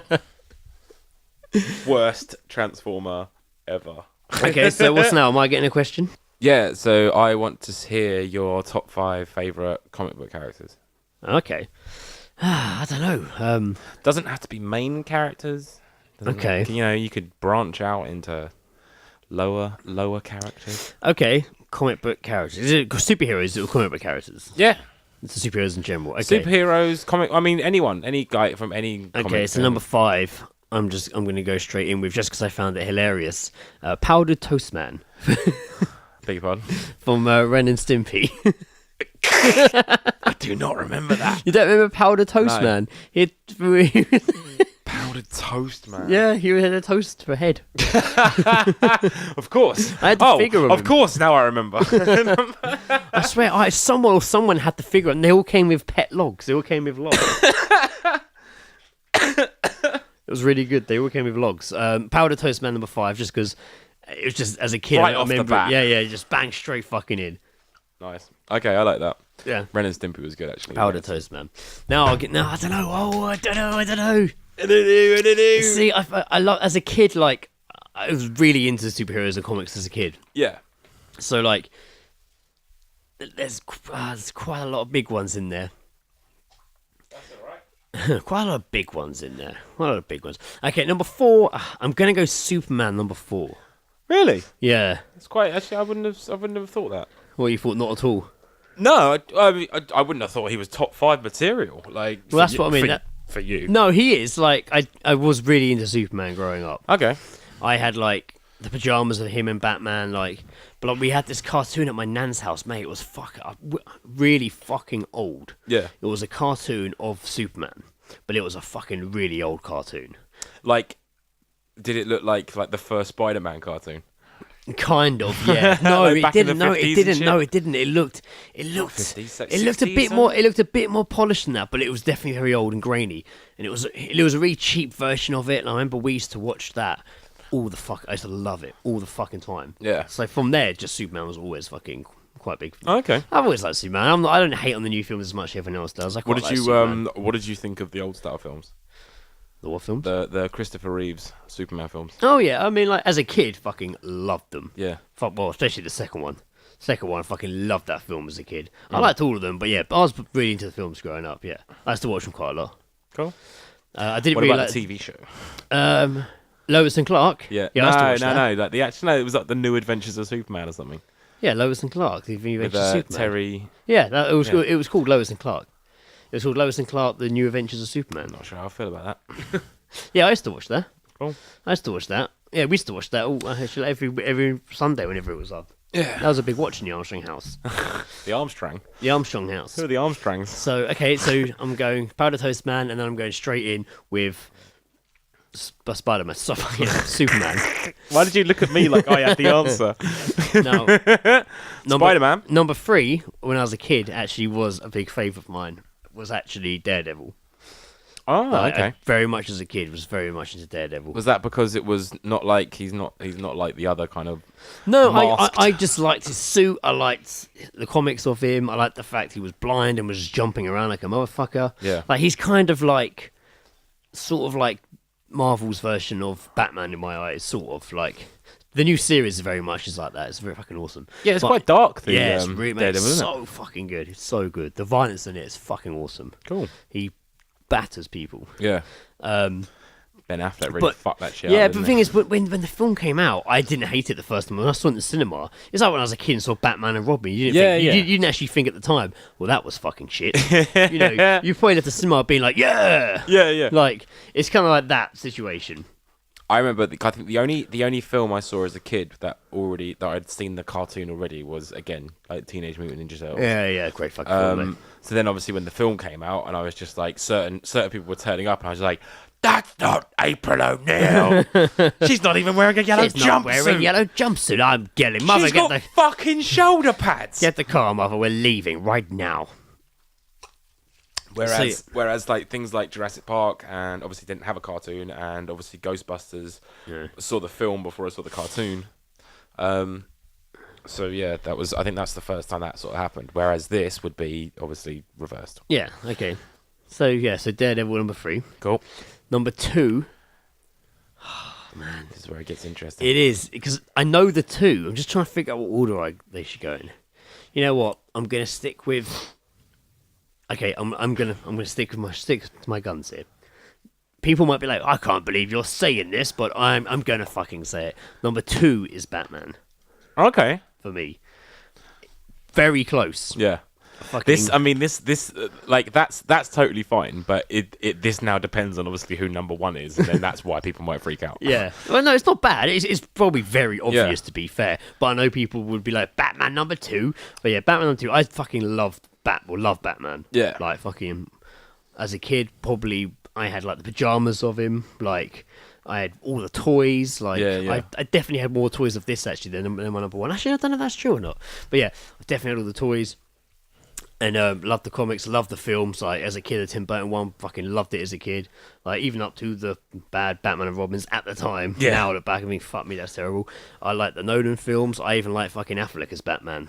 into... Worst Transformer ever. Okay, so what's now? Am I getting a question? Yeah, so I want to hear your top 5 favourite comic book characters. Okay. I don't know. Doesn't have to be main characters. Okay. You could branch out into lower characters. Okay, comic book characters. Is it superheroes or comic book characters? Yeah. It's the superheroes in general. Okay. Superheroes, any guy from any comic. Okay, so number 5, I'm going to go straight in with, just because I found it hilarious, Powdered Toast Man. Beg your pardon? From Ren and Stimpy. I do not remember that. You don't remember Powdered Toast Man? Powdered Toast Man. Yeah, he had a toast for a head. Of course. I had the figure of him. Of course, now I remember. I swear, someone had the figure, and they all came with pet logs. They all came with logs. It was really good. They all came with logs. Powdered Toast Man number 5, just because it was just, as a kid, Right I off the remember. bat. Yeah, just bang straight fucking in. Nice. Okay, I like that. Yeah. Ren and Stimpy was good, actually. Powdered Toast Man. Now I don't know. Oh, I don't know. I don't know. See, I love, as a kid, like, I was really into superheroes and comics as a kid. Yeah. So, like, there's quite a lot of big ones in there. That's alright. Quite a lot of big ones in there. Quite a lot of big ones. Okay, number 4. I'm gonna go Superman number 4. Really? Yeah. It's quite. Actually, I wouldn't have thought that. What, you thought? Not at all. No, I wouldn't have thought he was top 5 material. Like, Well, that's what I mean. For you. No, he is. Like, I was really into Superman growing up. Okay. I had, like, the pajamas of him and Batman, like, but like, we had this cartoon at my nan's house, mate. It was really fucking old. Yeah. It was a cartoon of Superman, but it was a fucking really old cartoon. Like, did it look like the first Spider-Man cartoon? Kind of, yeah. No, Like it back in the didn't. No, 50s it and didn't. shit? No, it didn't. It looked 50s, like it looked a 60s, bit more. It looked a bit more polished than that, but it was definitely very old and grainy. And it was a really cheap version of it. And I remember we used to watch that all the fuck. I used to love it all the fucking time. Yeah. So from there, just Superman was always fucking quite big. Okay. I've always liked Superman. I don't hate on the new films as much as everyone else does. What did you think of the old style films? The what films? The Christopher Reeves Superman films. Oh yeah, I mean, like, as a kid, fucking loved them. Yeah. Well, especially the second one. Second one, I fucking loved that film as a kid. I liked all of them, but yeah, I was really into the films growing up. Yeah, I used to watch them quite a lot. Cool. I didn't What really about like the TV show? Lois and Clark. Yeah. I used to watch that. No. Like it was like the New Adventures of Superman or something. Yeah, Lois and Clark. The New With Adventures of Superman. Terry. Yeah, it was called Lois and Clark. It was called Lois and Clark: The New Adventures of Superman. Not sure how I feel about that. Yeah, I used to watch that. Cool. I used to watch that. Yeah, we used to watch that actually every Sunday whenever it was up. Yeah. That was a big watch in the Armstrong house. The Armstrong. The Armstrong house. Who are the Armstrongs? So, okay, so I'm going Powder Toast Man, and then I'm going straight in with Spider-Man. Superman. Why did you look at me like I had the answer? No. Spider-Man. Number 3, when I was a kid, actually was a big favourite of mine, was actually Daredevil. Oh, okay. I very much as a kid was very much into Daredevil. Was that because it was not like he's not like the other kind of? No, masked... I just liked his suit. I liked the comics of him. I liked the fact he was blind and was just jumping around like a motherfucker. Yeah, like he's kind of like, sort of like Marvel's version of Batman in my eyes. Sort of like the new series is very much is like that. It's very fucking awesome. Yeah, it's quite dark. It's really Daredevil, it's so fucking good. It's so good. The violence in it is fucking awesome. Cool. He batters people. Yeah. Ben Affleck really fucked that shit up. Yeah, but the thing is, when the film came out, I didn't hate it the first time. When I saw it in the cinema, it's like when I was a kid and saw Batman and Robin. You didn't actually think at the time, well, that was fucking shit. You probably left the cinema being like, yeah. Like, it's kind of like that situation. I remember. I think the only film I saw as a kid that I'd seen the cartoon already was again like Teenage Mutant Ninja Turtles. Yeah, great fucking film. So then obviously when the film came out, and I was just like certain people were turning up, and I was like, that's not April O'Neil. She's not even wearing a yellow jumpsuit. She's not wearing a yellow jumpsuit. I'm getting mother. She's got fucking shoulder pads. Get the car, mother. We're leaving right now. Whereas like things like Jurassic Park and obviously didn't have a cartoon, and obviously Ghostbusters saw the film before I saw the cartoon. So yeah, I think that's the first time that sort of happened. Whereas this would be obviously reversed. Yeah. Okay. So Daredevil number 3. Cool. Number 2. Oh, man, this is where it gets interesting. It is because I know the 2. I'm just trying to figure out what order they should go in. You know what? I'm gonna stick with. Okay, I'm gonna stick to my guns here. People might be like, I can't believe you're saying this, but I'm gonna fucking say it. Number 2 is Batman. Okay. For me, very close. Yeah. This that's totally fine, but this now depends on obviously who number 1 is, and then that's why people might freak out. Yeah. Well, no, it's not bad. It's probably very obvious to be fair, but I know people would be like Batman number 2. But yeah, Batman number 2. I fucking love Batman. Yeah. Like fucking as a kid, probably I had like the pajamas of him. Like I had all the toys. Like I definitely had more toys of this actually than my number 1. Actually, I don't know if that's true or not. But yeah, I definitely had all the toys. And loved the comics, loved the films. Like as a kid, the Tim Burton one, fucking loved it as a kid. Like even up to the bad Batman and Robins at the time. Yeah. Now I look back and think, fuck me, that's terrible. I like the Nolan films. I even like fucking Affleck as Batman.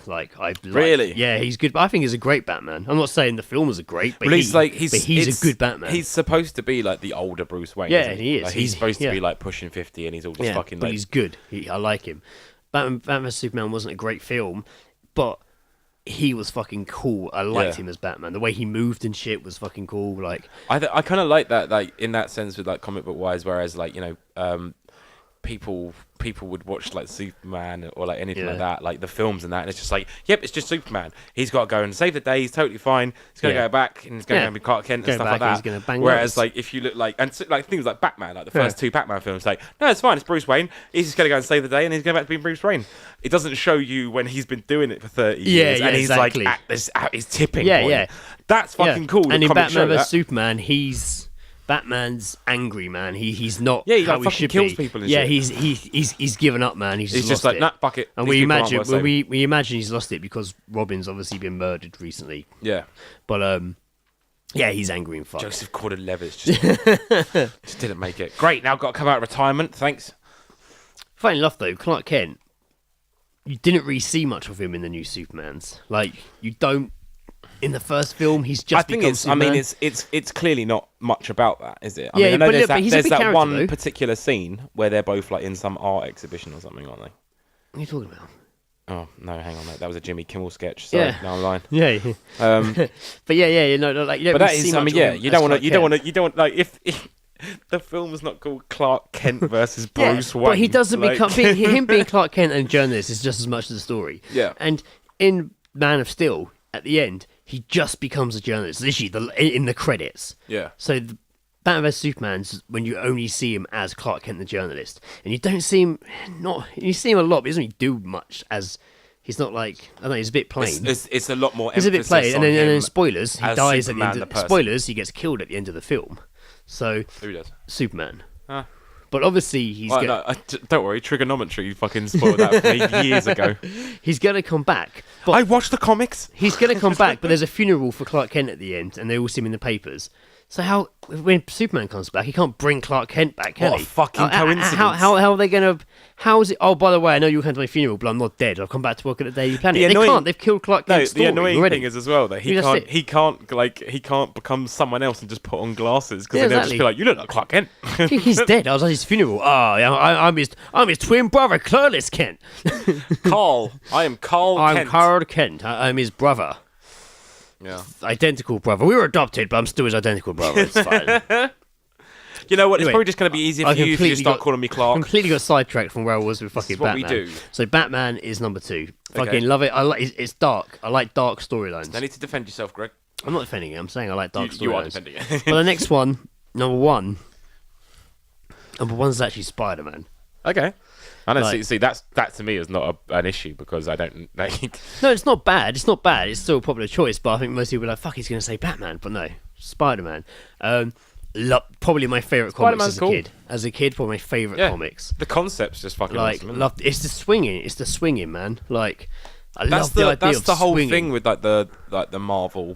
Really? Yeah, he's good. I think he's a great Batman. I'm not saying the films are great, but he's a good Batman. He's supposed to be like the older Bruce Wayne. Yeah, he is. Like, he's supposed to be like pushing 50, and he's all just fucking. But he's good. I like him. Batman vs Superman wasn't a great film, but he was fucking cool. I liked him as Batman. The way he moved and shit was fucking cool. Like I kind of like that, like in that sense with like comic book wise. Whereas like people would watch like Superman or like anything like that, like the films and that, and it's just like, yep, it's just Superman. He's got to go and save the day. He's totally fine. He's going to go back and he's going to go and be Clark Kent and stuff like that. He's gonna bang Whereas like if you look like like things like Batman, like the first 2 Batman films, like no, it's fine. It's Bruce Wayne. He's just going to go and save the day, and he's going back to being Bruce Wayne. It doesn't show you when he's been doing it for 30 years, and he's like at his tipping point. That's fucking cool. And in Batman vs Superman, Batman's angry, man. He's not how he should kills be. People and shit. He's given up, man. He's just like, nah, fuck it. And we imagine he's lost it because Robin's obviously been murdered recently. Yeah. But he's angry and fucked. Joseph Gordon-Levitt just didn't make it. Great, now got to come out of retirement. Thanks. Funny enough though, Clark Kent, you didn't really see much of him in the new Supermans. Like you don't. In the first film, he's just. It's clearly not much about that, is it? I know there's he's a big that one though. particular scene where they're both like in some art exhibition or something, aren't they? What are you talking about? Oh no, hang on, mate. That was a Jimmy Kimmel sketch. Sorry, now I'm lying. Yeah. But like. You don't but that really is, see much you don't want like if the film's not called Clark Kent versus Bruce Wayne. But he doesn't become him being Clark Kent and journalist is just as much as the story. Yeah. And in Man of Steel, at the end, he just becomes a journalist. Literally, in the credits. Yeah. So Batman vs Superman's when you only see him as Clark Kent, the journalist, and you don't see him. You see him a lot, but he doesn't really do much. As he's not like I don't know. He's a bit plain. It's a lot more. He's a bit plain, and then spoilers. He dies Superman, at the end. Spoilers. He gets killed at the end of the film. So who does? Superman. Ah. But obviously he's. Don't worry, trigonometry. You fucking spoiled that for me years ago. He's gonna come back. But I watched the comics. He's gonna come back, but there's a funeral for Clark Kent at the end, and they all see him in the papers. So how, when Superman comes back, he can't bring Clark Kent back, can he? What a fucking coincidence. How are they going to... How is it... Oh, by the way, I know you come to my funeral, but I'm not dead. I've come back to work at the Daily Planet. They can't. They've killed Clark Kent's story the annoying already. thing is as well that he can't become someone else and just put on glasses because then they'll just be like, you look like Clark Kent. He's dead. I was at his funeral. Oh, yeah, I'm his twin brother, Clark Kent. Carl. I am Carl Kent. I'm Carl Kent. I'm his brother. Yeah. Identical brother. We were adopted, but I'm still his identical brother. It's fine. You know what? It's Anyway, probably just going to be easier for you if you start calling me Clark. Completely got sidetracked from where I was with fucking Batman. What we do. So Batman is number 2. Okay. Fucking love it. It's dark. I like dark storylines. I need to defend yourself, Greg. I'm not defending it. I'm saying I like dark storylines. You are defending it. But the next one, number one is actually Spider-Man. Okay. I don't see that to me is not an issue because I don't. No, it's not bad. It's not bad. It's still a popular choice, but I think most people are like, "Fuck, he's going to say Batman," but no, Spider-Man. Probably my favorite comics as a kid. As a kid, probably my favorite comics. The concept's just fucking awesome. It's the swinging. It's the swinging, man. Like, that's the idea that's of the whole swinging. thing with the Marvel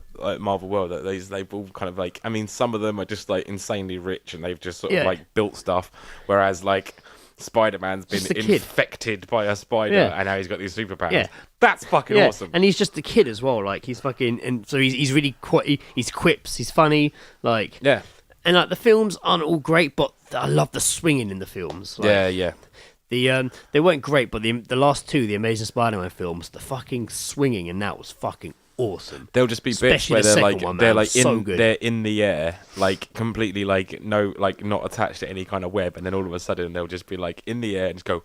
world that they've all kind of like. I mean, some of them are just like insanely rich and they've just sort of like built stuff, whereas like Spider-Man's been infected by a spider and now he's got these superpowers. Yeah. That's fucking awesome. And he's just a kid as well. Like he's fucking, and so he's really he's quips. He's funny. Like and like the films aren't all great, but I love the swinging in the films. Like, they weren't great, but the last two, the Amazing Spider-Man films, the fucking swinging in that was fucking awesome. They'll just be bits where they're in the air, like completely like not attached to any kind of web, and then all of a sudden they'll just be like in the air and just go,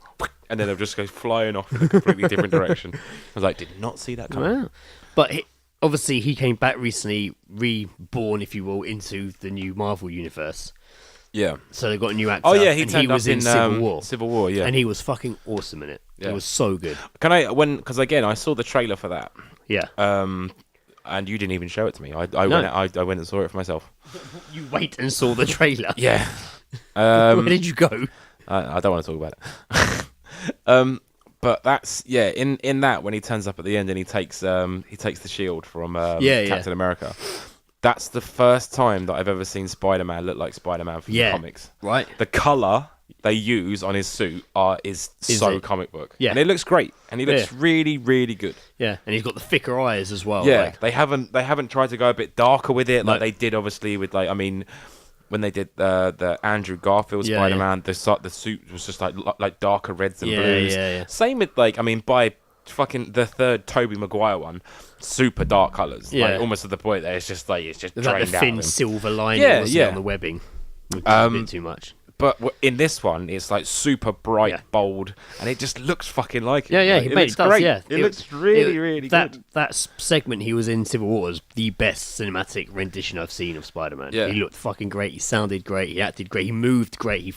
and then they'll just go flying off in a completely different direction. I was like, did not see that coming. Wow. But obviously he came back recently, reborn, if you will, into the new Marvel universe. Yeah. So they got a new actor. Oh yeah, he was in Civil War. Civil War, yeah. And he was fucking awesome in it. Yeah. It was so good. Because again, I saw the trailer for that. Yeah. And you didn't even show it to me. I went and saw it for myself. You wait and saw the trailer. Yeah. Where did you go? I don't want to talk about it. But that's in that when he turns up at the end and he takes the shield from Captain America. That's the first time that I've ever seen Spider-Man look like Spider-Man from the comics. Right. The colour they use on his suit is so comic book. Yeah. And it looks great. And he looks really, really good. Yeah. And he's got the thicker eyes as well. Yeah. They haven't tried to go a bit darker with it like they did obviously with when they did the Andrew Garfield Spider-Man, the suit was just like darker reds and blues. Yeah. Same with by fucking the third Tobey Maguire one, super dark colours. Yeah. Like almost to the point that it's just drained like the thin out silver lining on the webbing. Which is a bit too much. But in this one, it's like super bright, bold, and it just looks fucking like it. Yeah, it looks great. Yeah. It looks really good. That segment he was in Civil War was the best cinematic rendition I've seen of Spider-Man. Yeah. He looked fucking great. He sounded great. He acted great. He moved great. He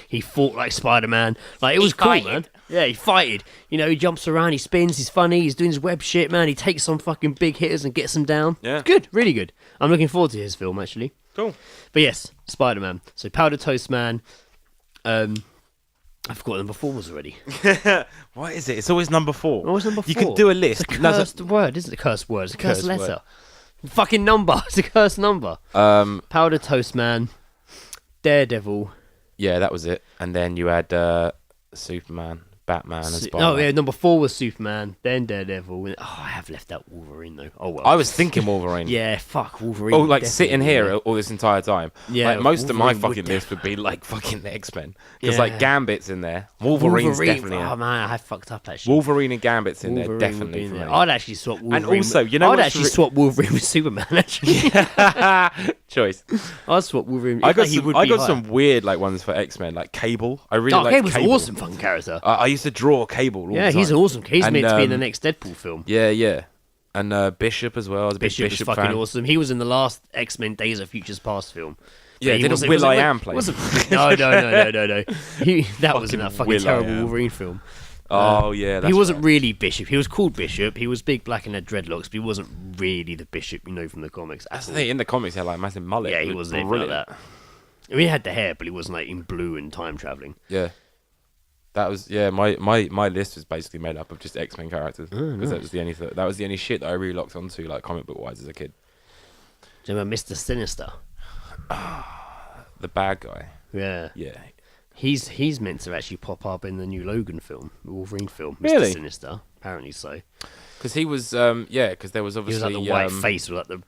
He fought like Spider-Man. Like it was cool, man. Yeah, he fighted. You know, he jumps around, he spins, he's funny, he's doing his web shit, man. He takes on fucking big hitters and gets them down. Yeah. It's good, really good. I'm looking forward to his film, actually. Cool. But yes, Spider-Man. So Powder Toast Man. I forgot number 4 was already. What is it? It's always number 4. Always number 4. You could do a list. It's a cursed word, isn't it? A cursed word. It's a cursed letter. Fucking number. It's a cursed number. Powder Toast Man. Daredevil. Yeah, that was it. And then you had Superman, Batman, and Spider-Man. Oh, yeah, number 4 was Superman, then Daredevil. I have left out Wolverine, though. Oh, well. I was thinking Wolverine. Yeah, fuck, Wolverine. Oh, like sitting here all this entire time. Yeah, like, most Wolverine of my fucking list would be like fucking the X-Men. Because like Gambit's in there. Wolverine's definitely in. Oh, man, I fucked up, actually. Wolverine and Gambit's in there, definitely. For me. I'd actually swap Wolverine. And also, you know I'd actually swap Wolverine with Superman, actually. Choice. I'd swap Wolverine. I got some weird like ones for X-Men, like Cable. I really like Cable's Cable. An awesome fucking character. I used to draw Cable all the time. He's awesome. He's meant to be in the next Deadpool film. Yeah. And Bishop as well. I was a big Bishop was Bishop fucking fan. awesome. He was in the last X-Men Days of Futures Past film. Yeah, he didn't Will.i.am play? No. That was in that fucking terrible Will.i.am. Wolverine film. Oh yeah, that's he wasn't right. really Bishop. He was called Bishop. He was big, black, and had dreadlocks, but he wasn't really the Bishop you know from the comics. That's the thing. In the comics, he had like a massive mullet. Yeah, he It wasn't anything brilliant. like that. I mean, he had the hair, but he wasn't like in blue and time traveling. Yeah, that was my list was basically made up of just X-Men characters because that was the only shit that I really locked onto like comic book wise as a kid. Do you remember Mr. Sinister? The bad guy. Yeah. Yeah. He's meant to actually pop up in the new Logan film, the Wolverine film. Mr. Really? Sinister, apparently so. Because he was because there was He was obviously like the white face with like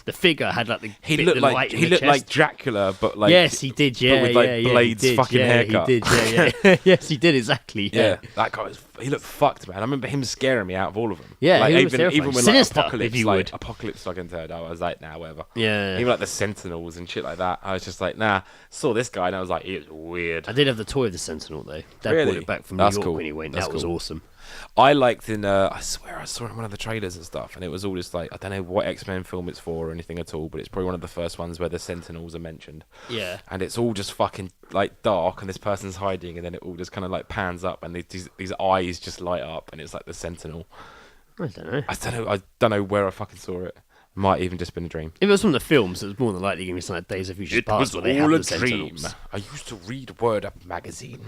the figure had like the he bit, looked the like light in he the looked like chest. Dracula, but like yes, he did. Yeah, but with like yeah, Blade's he did, fucking haircut. He did. Yeah. Yes, he did exactly. Yeah, that guy he looked fucked, man. I remember him scaring me out of all of them. Yeah, like, he was even terrifying. when Sinister, like Apocalypse, if you like would. Apocalypse fucking turned up, I was like, nah, whatever. Yeah. Even like the Sentinels and shit like that, I was just like, nah. Saw this guy and I was like, he was weird. I did have the toy of the Sentinel though. Dad Really? brought it back from That's New York cool. when he went. That's That was cool. awesome. I liked in I swear I saw it in one of the trailers and stuff, and it was all just like I don't know what X-Men film it's for or anything at all, but it's probably one of the first ones where the Sentinels are mentioned. Yeah. And it's all just fucking like dark, and this person's hiding, and then it all just kind of like pans up, and these eyes just light up, and it's like the Sentinel. I don't know. I don't know where I fucking saw it. Might even just been a dream. If it was from the films, it was more than likely going to be something like Days of Future Past where they have the Sentinels. I used to read Word Up magazine.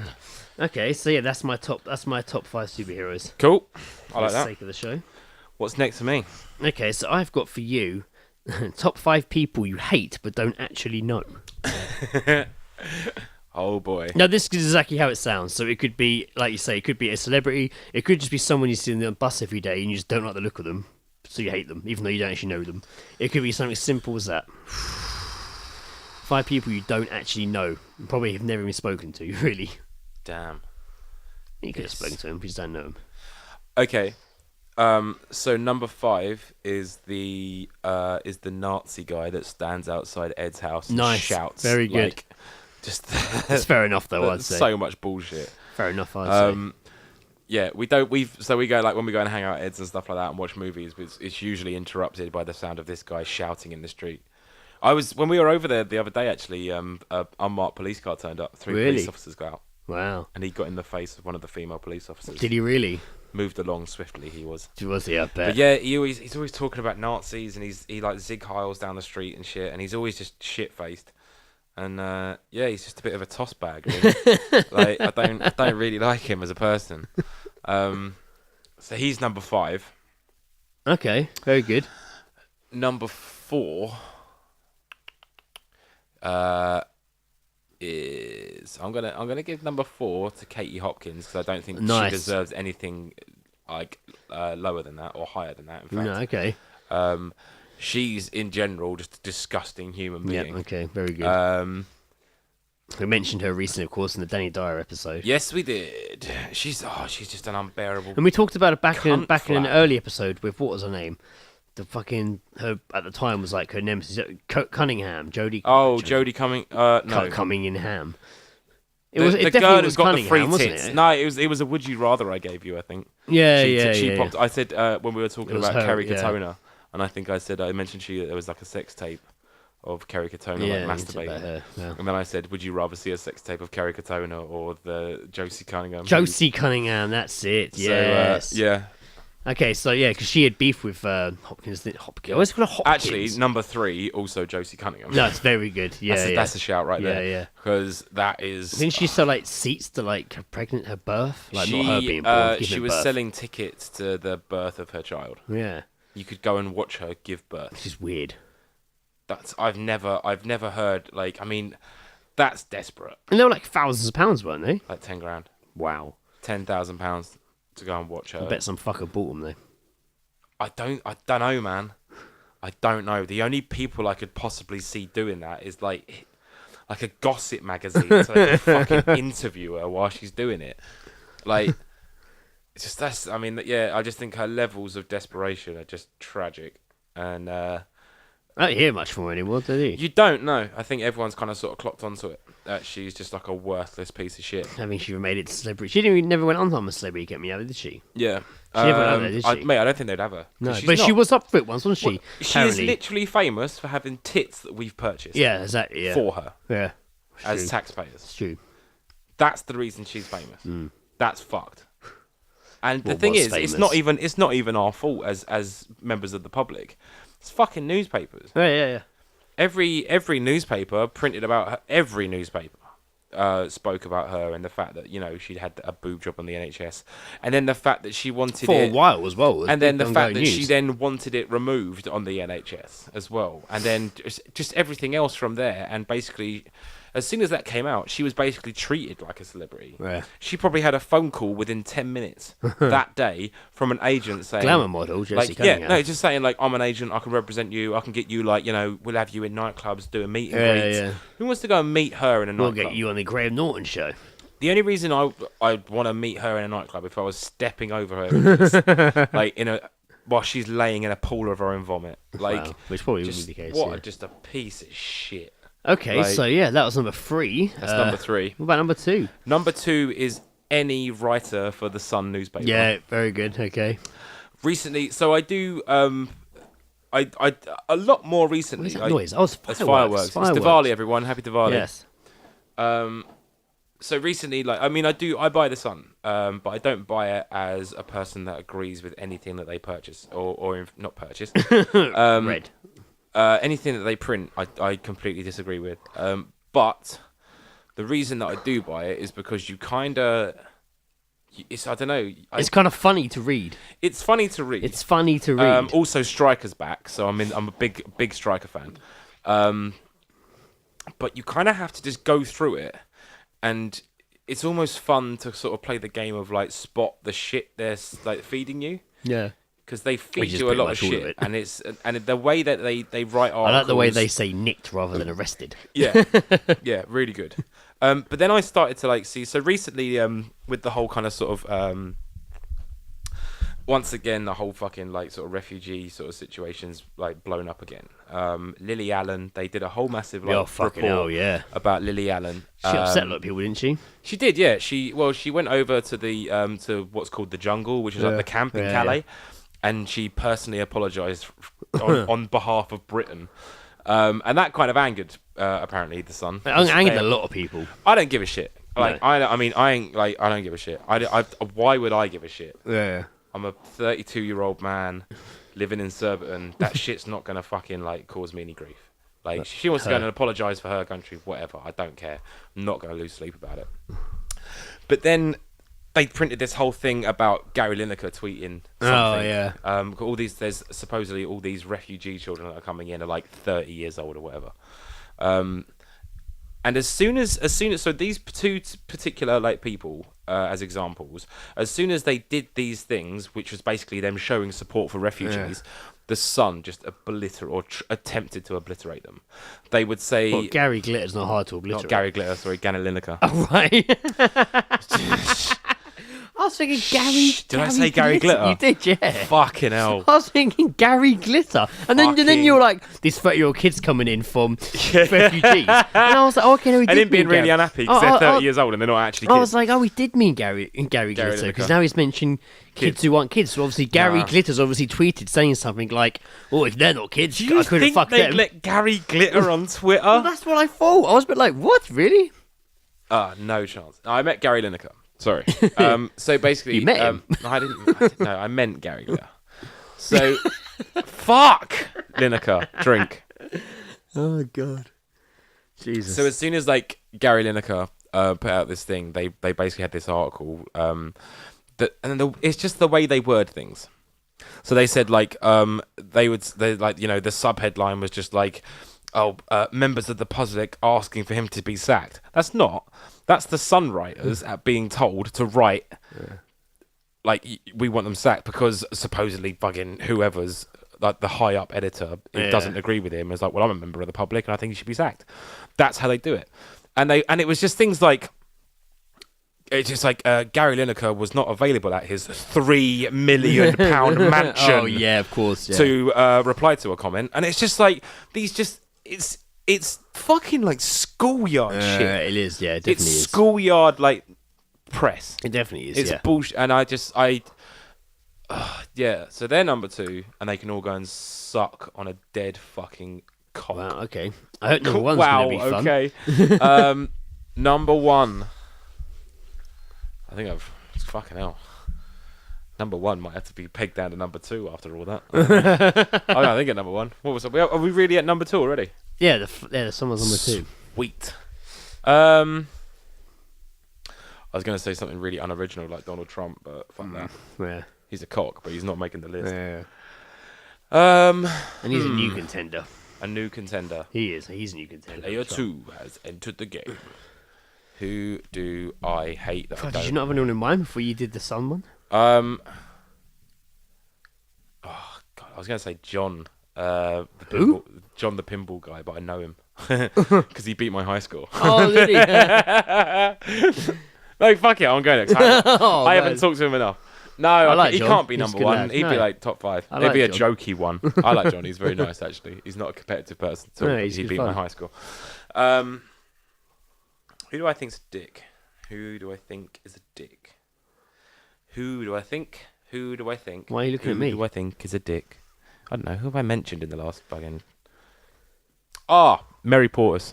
Okay, so yeah, that's my top 5 superheroes. Cool. I For like the that. sake of the show. What's next for me? Okay, so I've got for you top 5 people you hate but don't actually know. Oh boy. Now, this is exactly how it sounds. So it could be, like you say, it could be a celebrity. It could just be someone you see on the bus every day and you just don't like the look of them, so you hate them, even though you don't actually know them. It could be something as simple as that. 5 people you don't actually know, and probably have never even spoken to, really. Damn. You could have spoken to them, but you just don't know them. Okay. So number 5 is the Nazi guy that stands outside Ed's house and Nice. shouts. Very good. Like, just It's fair enough, though, I'd say. so much bullshit. Fair enough, I'd say. Yeah, we go like when we go and hang out at Ed's and stuff like that and watch movies. It's usually interrupted by the sound of this guy shouting in the street. When we were over there the other day, actually, a unmarked police car turned up. 3 Really? police officers got out, Wow. and he got in the face of one of the female police officers. Did he really? Moved along swiftly. He was. Was he? I bet. But yeah, he's always talking about Nazis, and he like zig heils down the street and shit, and he's always just shit faced. And yeah, he's just a bit of a toss bag. Really. Like I don't really like him as a person. So he's number 5. Okay, very good. Number 4 is I'm gonna give number 4 to Katie Hopkins because I don't think Nice. she deserves anything like lower than that or higher than that. In fact, No, okay. she's in general just a disgusting human Yeah, being. okay, very good. We mentioned her recently, of course, in the Danny Dyer episode. Yes, we did. She's just an unbearable. And we talked about it back in an Cunt early episode with, what was her name? The fucking, her, at the time was like her nemesis, Cunningham, Jodie. Jodie Cumming. No, Coming in Ham. It the definitely girl was who got the free Cunningham, wasn't tits. it? No, it was a would you rather I gave you. I think. Yeah, She yeah. popped. I said when we were talking It was about her, Kerry yeah. Katona, and I think I mentioned there was like a sex tape of Kerry Katona Yeah, like you said about masturbating. her, yeah. And then I said, would you rather see a sex tape of Kerry Katona or the Josie Cunningham? Josie Cunningham, that's it. So, Yes. yeah. Okay, so yeah, because she had beef with Hopkins. I always call her Hopkins. Actually, number 3, also Josie Cunningham. No, it's very good. Yeah, That's a shout right there. Yeah. Because that is. Didn't she sell like seats to like her birth? Like she, not her being born. she giving was birth. selling tickets to the birth of her child. Yeah, You could go and watch her give birth. which is weird. I've never heard like. I mean, that's desperate. And they were like thousands of pounds, weren't they? Like 10 grand, Wow. £10,000 to go and watch her. I bet some fucker bought them though. I don't know, man. I don't know. The only people I could possibly see doing that is like a gossip magazine, so they can fucking interview her while she's doing it. Like, it's just that's. I mean, yeah. I just think her levels of desperation are just tragic, and I don't hear much from her anymore, do you? You don't know. I think everyone's kind of sort of clocked onto it. That she's just like a worthless piece of shit. I mean, she made it to celebrity. She didn't even never went on a Celebrity Get Me Out, did she? Yeah. She never went on there, did she? Mate, I don't think they'd have her. No, but she was up for it once, wasn't she? Well, she is literally famous for having tits that we've purchased. Yeah, exactly. Yeah. For her. Yeah. As taxpayers. It's true. That's the reason she's famous. That's fucked. And the What thing was is, famous? it's not even our fault as members of the public. It's fucking newspapers. Oh, yeah. Every newspaper printed about her. Every newspaper spoke about her and the fact that she'd had a boob job on the NHS, and then the fact that she wanted For it a while as well. and then the fact that she then wanted it removed on the NHS as well, and then just everything else from there. And basically, as soon as that came out, she was basically treated like a celebrity. Yeah. She probably had a phone call within 10 minutes that day from an agent saying, Glamour model, Jessie Cunningham. just saying like, I'm an agent, I can represent you, I can get you we'll have you in nightclubs doing meet and greets. Yeah. Who wants to go and meet her in a We'll nightclub? get you on the Graham Norton show. The only reason I'd want to meet her in a nightclub if I was stepping over her, like while she's laying in a pool of her own vomit, like Wow, which probably would be the case. Just a piece of shit. Okay, so yeah, that was number 3. That's number 3. What about number 2? Number 2 is any writer for the Sun newspaper. Yeah, very good. Okay. Recently, so I do I a lot more recently. What is that noise? Oh, it's It's fireworks. It's Diwali, everyone. Happy Diwali. Yes. So recently, I buy the Sun, but I don't buy it as a person that agrees with anything that they purchase or not purchase. Red. Anything that they print, I completely disagree with. But the reason that I do buy it is because I don't know. It's kind of funny to read. It's funny to read. It's funny to read. Also, Striker's back, so I'm a big Striker fan. But you kind of have to just go through it, and it's almost fun to sort of play the game of like spot the shit they're like feeding you. Yeah. Because they feed Which is you a pretty lot of much all of shit, it. and the way that they write articles. I like the way they say nicked rather than arrested. Yeah, yeah, really good. But then I started to see. So recently, with the whole kind of sort of, once again, the whole fucking sort of refugee sort of situations blown up again. Lily Allen, they did a whole massive report about Lily Allen. She upset a lot of people, didn't she? She did, yeah. She went over to the to what's called the Jungle, which is like the camp in Calais. Yeah. And she personally apologised on behalf of Britain, and that kind of angered apparently the Sun. Angered a lot of people. I don't give a shit. No. I don't give a shit. Why would I give a shit? Yeah. I'm a 32-year-old man living in Surbiton. That shit's not gonna fucking cause me any grief. She wants to go and apologise for her country, whatever. I don't care. I'm not gonna lose sleep about it. But then they printed this whole thing about Gary Lineker tweeting something. Oh, yeah. There's supposedly all these refugee children that are coming in are 30 years old or whatever. And as soon as so these two particular people as examples, as soon as they did these things, which was basically them showing support for refugees, the Sun just attempted to obliterate them. They would say, well, Gary Glitter's not hard to obliterate. Not Gary Glitter, sorry, Gary Lineker. Oh, right. I was thinking Gary. Did I say Gary Glitter? You did, yeah. Fucking hell. I was thinking Gary Glitter, and then you're like, this 30-year-old kid's coming in from refugees, and I was like, oh, okay, no, he did. And him being Gary. really unhappy because they're 30 years old and they're not actually kids. I was like, oh, he did mean Gary Glitter, because now he's mentioned kids who aren't kids. So obviously, Gary Glitter's obviously tweeted saying something like, "Oh, if they're not kids, I couldn't fuck them." Do you think they'd let Gary Glitter on Twitter? Well, that's what I thought. I was a bit like, what, really? No chance. I met Gary Lineker. Sorry. So basically, you met him? I didn't. No, I meant Gary Glitter. So, fuck Lineker, drink. Oh God, Jesus. So as soon as Gary Lineker put out this thing, they basically had this article. It's just the way they word things. So they said the subheadline was just members of the public asking for him to be sacked. That's the Sun writers being told to write we want them sacked because supposedly fucking whoever's the high up editor doesn't agree with him. Is well, I'm a member of the public and I think he should be sacked. That's how they do it. And it was just things like it's just like Gary Lineker was not available at his £3 million mansion. Oh yeah, of course. Yeah. To reply to a comment, and it's just like it's fucking like schoolyard shit. It is, yeah, it definitely it's is. Schoolyard like press. It definitely is. It's bullshit, and yeah. So they're number 2, and they can all go and suck on a dead fucking cock. Wow. Okay. I hope number 1's gonna be fun. Okay. Number 1. I think fucking hell. Number 1 might have to be pegged down to number 2 after all that. I think at number 1. What was it? Are we really at number 2 already? Yeah, someone's number 2. Sweet. I was going to say something really unoriginal like Donald Trump, but fuck that. Yeah. He's a cock, but he's not making the list. Yeah. And he's a new contender. A new contender. He is. He's a new contender. Player 2 has entered the game. Who do I hate that I don't... Did you not have anyone in mind before you did the Sun one? Oh God, I was going to say John. Who? John the pinball guy, but I know him because he beat my high score. Oh, did he? No, fuck it, I'm going next. I haven't talked to him enough. No, he can't be number 1. He'd be like top 5. He'd be a jokey one. I like John. He's very nice, actually. He's not a competitive person. So he beat my high score. Who do I think's a dick? Who do I think is a dick? Who do I think? Why are you looking at me? Who do I think is a dick? I don't know. Who have I mentioned in the last fucking... Mary Portas.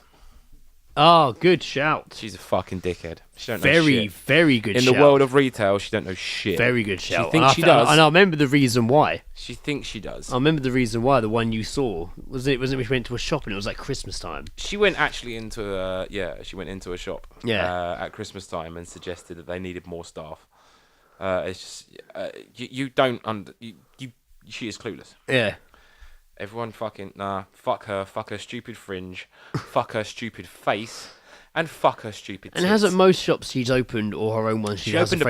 Oh, good shout. She's a fucking dickhead. She don't know shit. Very good in shout. the world of retail, she don't know shit. Very good shout. She thinks she does. And I remember the reason why. She thinks she does. I remember the reason why. The one you saw. Was it we went to a shop and it was like Christmas time? She went actually into she went into a shop at Christmas time and suggested that they needed more staff. It's just you don't she is clueless. Yeah. Everyone fucking fuck her stupid fringe, fuck her stupid face, and fuck her stupid tits. And hasn't most shops she's opened or her own ones she opened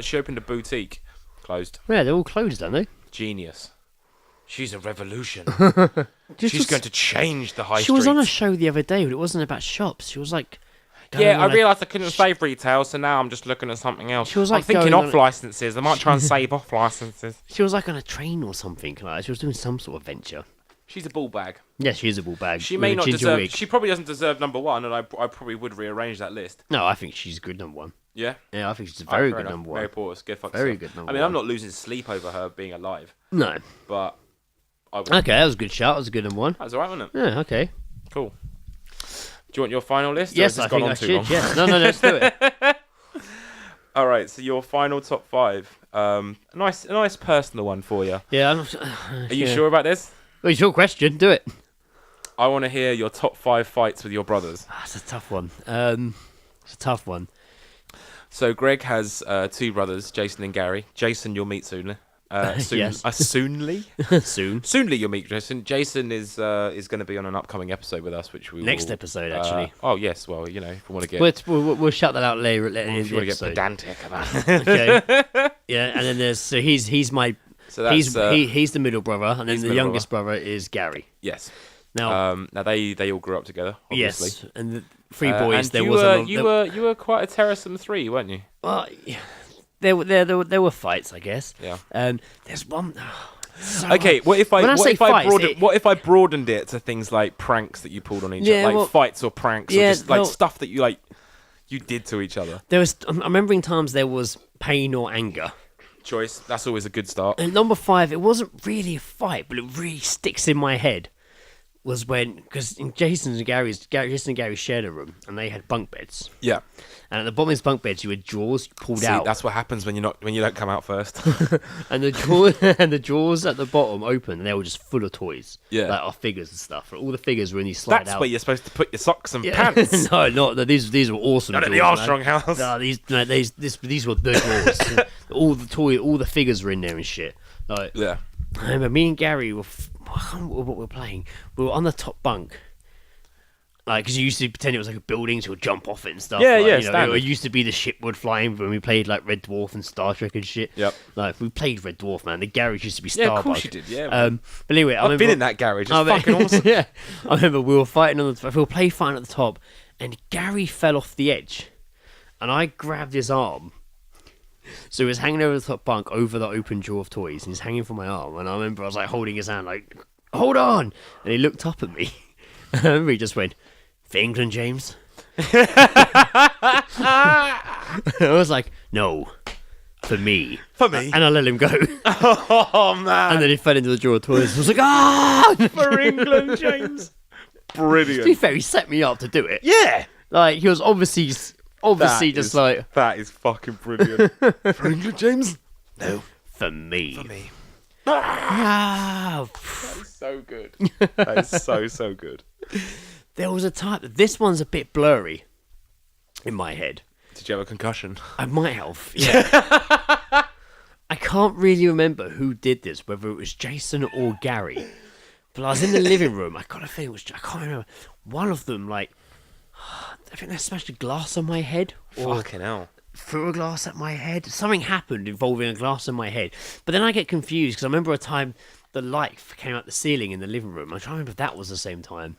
she opened a boutique, closed. Yeah, they're all closed, aren't they? Genius. She's a revolution. She's going to change the high street. She was on a show the other day, but it wasn't about shops. She was like... I realised I couldn't save retail, so now I'm just looking at something else. She was like I'm thinking off licenses. I might try and save off licenses. She was like on a train or something. Like she was doing some sort of venture. She's a ball bag. Yeah, she is a ball bag. She may not deserve... She probably doesn't deserve number 1, and I probably would rearrange that list. No, I think she's good number 1. Yeah? Yeah, I think she's a very good number 1. Mary Portas, good fuck very yourself. good number 1. I mean, I'm not losing sleep over her being alive. No. But I would... Okay, that was a good shout. That was a good number 1. That was alright, wasn't it? Yeah, okay. Cool. Do you want your final list? Yes, I think I should. Yeah. No, let's do it. All right, so your final top 5. A nice personal one for you. Yeah. Are you sure about this? Well, it's your question. Do it. I want to hear your top 5 fights with your brothers. That's a tough one. It's a tough one. So Greg has 2 brothers, Jason and Gary. Jason, you'll meet soon. Yes. Soonly? Soon. Soonly you'll meet Jason. Jason is going to be on an upcoming episode with us, which we next episode actually. Oh yes, well if we want to get we'll shout that out later. If you want to get pedantic about it. Okay. Yeah, and then there's he's the middle brother, and then the youngest brother is Gary. Yes. Now they all grew up together. Obviously. Yes, and the 3 boys. And you were quite a terrorsome 3, weren't you? Well, yeah. There were fights, I guess. Yeah. There's one. Okay. What if I broadened it to things like pranks that you pulled on each other, like fights or pranks, or just like stuff that you did to each other? I'm remembering times there was pain or anger. Choice. That's always a good start. And number 5, it wasn't really a fight, but it really sticks in my head. Was because Jason and Gary shared a room and they had bunk beds. Yeah. And at the bottom of his bunk beds, you had drawers pulled out. That's what happens when you don't come out first. And the drawers at the bottom open, and they were just full of toys. Yeah, like our figures and stuff. All the figures were in these slide out. That's where you're supposed to put your socks and pants. No, not these were awesome. Not at the Armstrong house. No, these were the drawers. all the figures were in there and shit. Like, yeah. I remember me and Gary were. I can't remember what we were playing. We were on the top bunk. Like, because you used to pretend it was like a building, so you'd jump off it and stuff. Yeah, like, standard. It used to be the ship would fly in when we played like Red Dwarf and Star Trek and shit. Yep. Like, we played Red Dwarf, man. The garage used to be Starbug. Yeah, of course you did. Yeah. But anyway, I've been in that garage. It's fucking awesome. Yeah. I remember we were fighting on the top. We were fighting at the top, and Gary fell off the edge. and I grabbed his arm. So he was hanging over the top bunk over the open drawer of toys, and he's hanging from my arm. And I remember I was like holding his hand, like, hold on! And he looked up at me. And I remember he just went, for England, James? I was like, no, for me. For me? And I let him go. Oh, man. And then he fell into the drawer of toys. I was like, ah! For England, James. Brilliant. To be fair, he set me up to do it. Yeah. Like, he was obviously just like... That is fucking brilliant. For England, James? No. For me. For me. Ah. That is so good. That is so good. There was a time... This one's a bit blurry in my head. Did you have a concussion? I might have, yeah. I can't really remember who did this, whether it was Jason or Gary. But I was in the living room. I got a feeling it was... I can't remember. One of them, like... I think they smashed a glass on my head. Or Fucking hell. threw a glass at my head. Something happened involving a glass on my head. But then I get confused because I remember a time the light came out the ceiling in the living room. I'm trying to remember if that was the same time.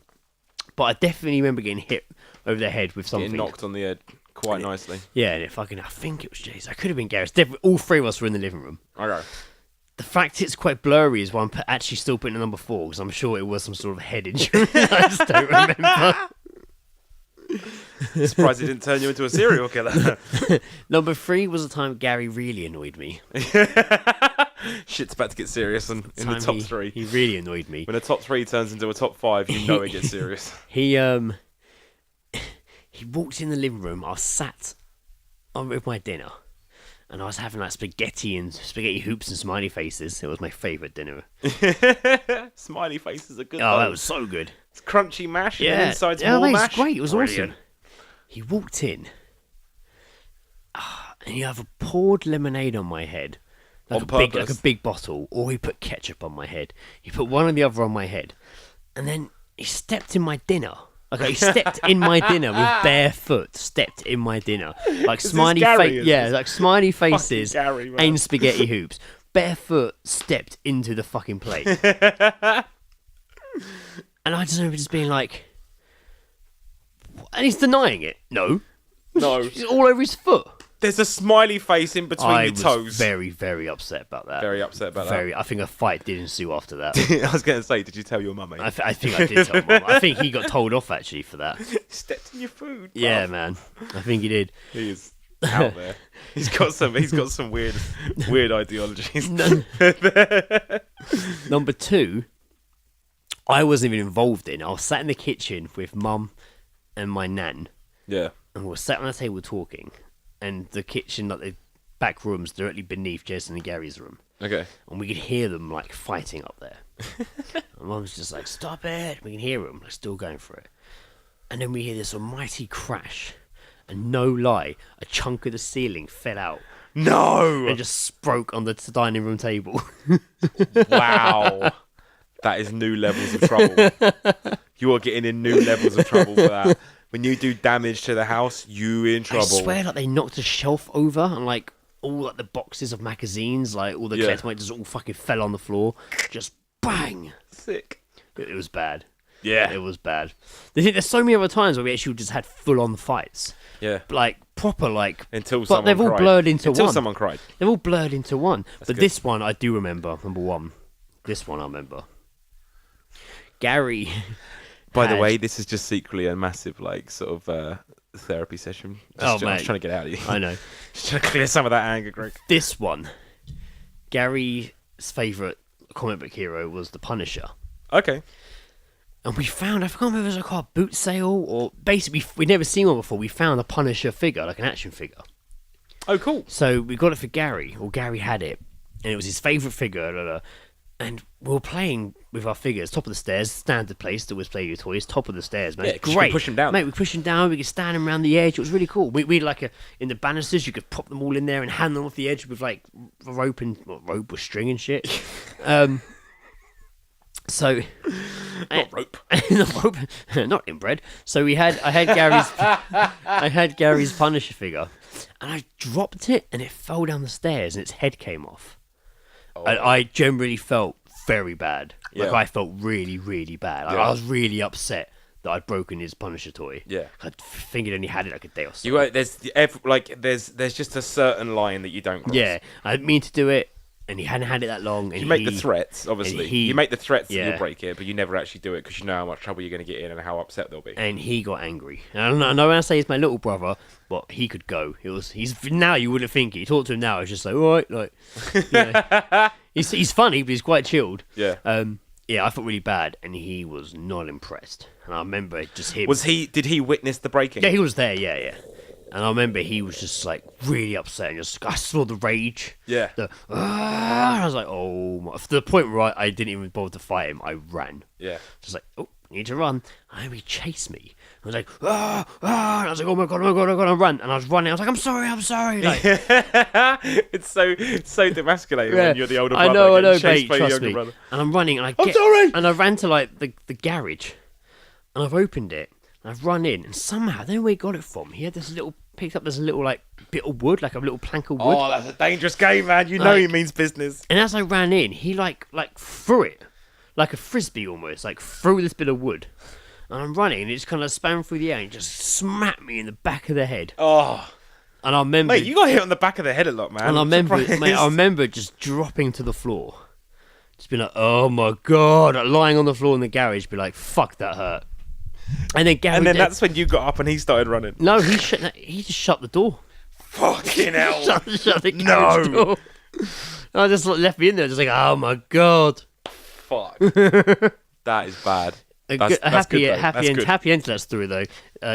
But I definitely remember getting hit over the head with something. Getting knocked on the head quite nicely. Yeah, and I think it was Jason. I could have been Gary. It's definitely, all three of us were in the living room. Okay. The fact it's quite blurry is why I'm actually still putting a number 4, because I'm sure it was some sort of head injury. I just don't remember. Surprised he didn't turn you into a serial killer. Number 3 was the time Gary really annoyed me. Shit's about to get serious in the top 3. He really annoyed me. When a top 3 turns into a top 5, you know it gets serious. He walked in the living room. I was sat with my dinner, and I was having like spaghetti hoops and smiley faces. It was my favourite dinner. Smiley faces are good. Oh, that was so good. It's crunchy mash and Yeah, inside's yeah, more mate, mash. it's great. It was Brilliant. awesome. He walked in, and you have a poured lemonade on my head, like On a big bottle, or he put ketchup on my head. He put one or the other on my head, and then he stepped in my dinner. Okay, he stepped in my dinner with bare foot. Stepped in my dinner, like smiley face. Yeah, like smiley faces Gary, man. and spaghetti hoops. Barefoot stepped into the fucking plate, and I just remember just being like. And he's denying it. No. He's all over his foot. There's a smiley face in between your toes. I was very, very upset about that. Very upset about that. I think a fight did ensue after that. I was going to say, did you tell your mummy? I think I did tell Mum. I think he got told off, actually, for that. Stepped in your food. Yeah, bruv. man. I think he did. He is out there. He's got some weird ideologies. Number 2, I wasn't even involved in. I was sat in the kitchen with Mum and my nan. Yeah. And we were sat on a table talking. And the kitchen, like the back room's directly beneath Jason and Gary's room. Okay. And we could hear them like fighting up there. And Mum's just like, stop it. We can hear them. They're still going for it. And then we hear this almighty crash. And no lie, a chunk of the ceiling fell out. No! And just broke on the dining room table. Wow. That is new levels of trouble. You are getting in new levels of trouble for that. When you do damage to the house, you in trouble. I swear, like they knocked a shelf over and like all like the boxes of magazines, like all the collectibles just all fucking fell on the floor. Just bang. Sick. It was bad. Yeah. It was bad. There's so many other times where we actually just had full-on fights. Yeah. Like proper, like until someone. But they've all blurred into one. Until someone cried. They've all blurred into one. That's but good. this one I do remember. Number 1. This one I remember. Gary. By the way, this is just secretly a massive, like, sort of therapy session. I was trying to get out of you. I know. Just trying to clear some of that anger, Greg. This one, Gary's favourite comic book hero was the Punisher. Okay. And we found, I can't remember if it was like a boot sale or basically we'd never seen one before. We found a Punisher figure, like an action figure. Oh, cool. So we got it for Gary, or Gary had it, and it was his favourite figure. Blah, blah. And we were playing with our figures, top of the stairs, standard place that was playing with toys, top of the stairs, man. Yeah, Great. you could push them down. Mate, we push them down, we could stand them around the edge. It was really cool. We like in the banisters, you could pop them all in there and hand them off the edge with like rope or string and shit. So not rope. not rope, not inbred. So I had Gary's Punisher figure, and I dropped it, and it fell down the stairs, and its head came off. Oh. And I generally felt very bad. Like Yeah. I felt really, really bad. Like, Yeah. I was really upset that I'd broken his Punisher toy. Yeah. I figured only had it like a day or so. There's just a certain line that you don't cross. Yeah, I didn't mean to do it, and he hadn't had it that long. And You make the threats, obviously. You make the threats that Yeah. you'll break it, but you never actually do it because you know how much trouble you're going to get in and how upset they'll be. And he got angry. And I know when I say he's my little brother, but he could go. He's now you wouldn't think it. You talk to him now, it's just like, all right, like, yeah. he's funny, but he's quite chilled. Yeah. Yeah, I felt really bad, and he was not impressed. And I remember just him. Did he witness the breaking? Yeah, he was there. Yeah. And I remember he was just like really upset, and just I saw the rage. Yeah. And I was like, oh my! To the point where I didn't even bother to fight him. I ran. Yeah. Just like, oh, I need to run. And he chased me. I was like, and I was like, oh my god, I run. And I was running. I was like, I'm sorry. Like, it's so demasculating when you're the older brother. I know, getting chased mate, by the trust younger me. brother. And I'm running, and I'm sorry. And I ran to like the garage, and I've opened it, and I've run in, and somehow I don't know where he got it from. He had picked up this little like bit of wood, like a little plank of wood. Oh, that's a dangerous game, man. You know he means business. And as I ran in, he like threw it, like a frisbee almost, like threw this bit of wood. And I'm running, and it just kind of span through the air and just smacked me in the back of the head. Oh. And I remember... Mate, you got hit on the back of the head a lot, man. And I remember just dropping to the floor. Just being like, oh my god. Lying on the floor in the garage, be like, fuck, that hurt. And then that's when you got up and he started running. No, he just shut the door. Fucking hell. shut the garage door. And I just left me in there, just like, oh my god. Fuck. That is bad. Happy end to that story though.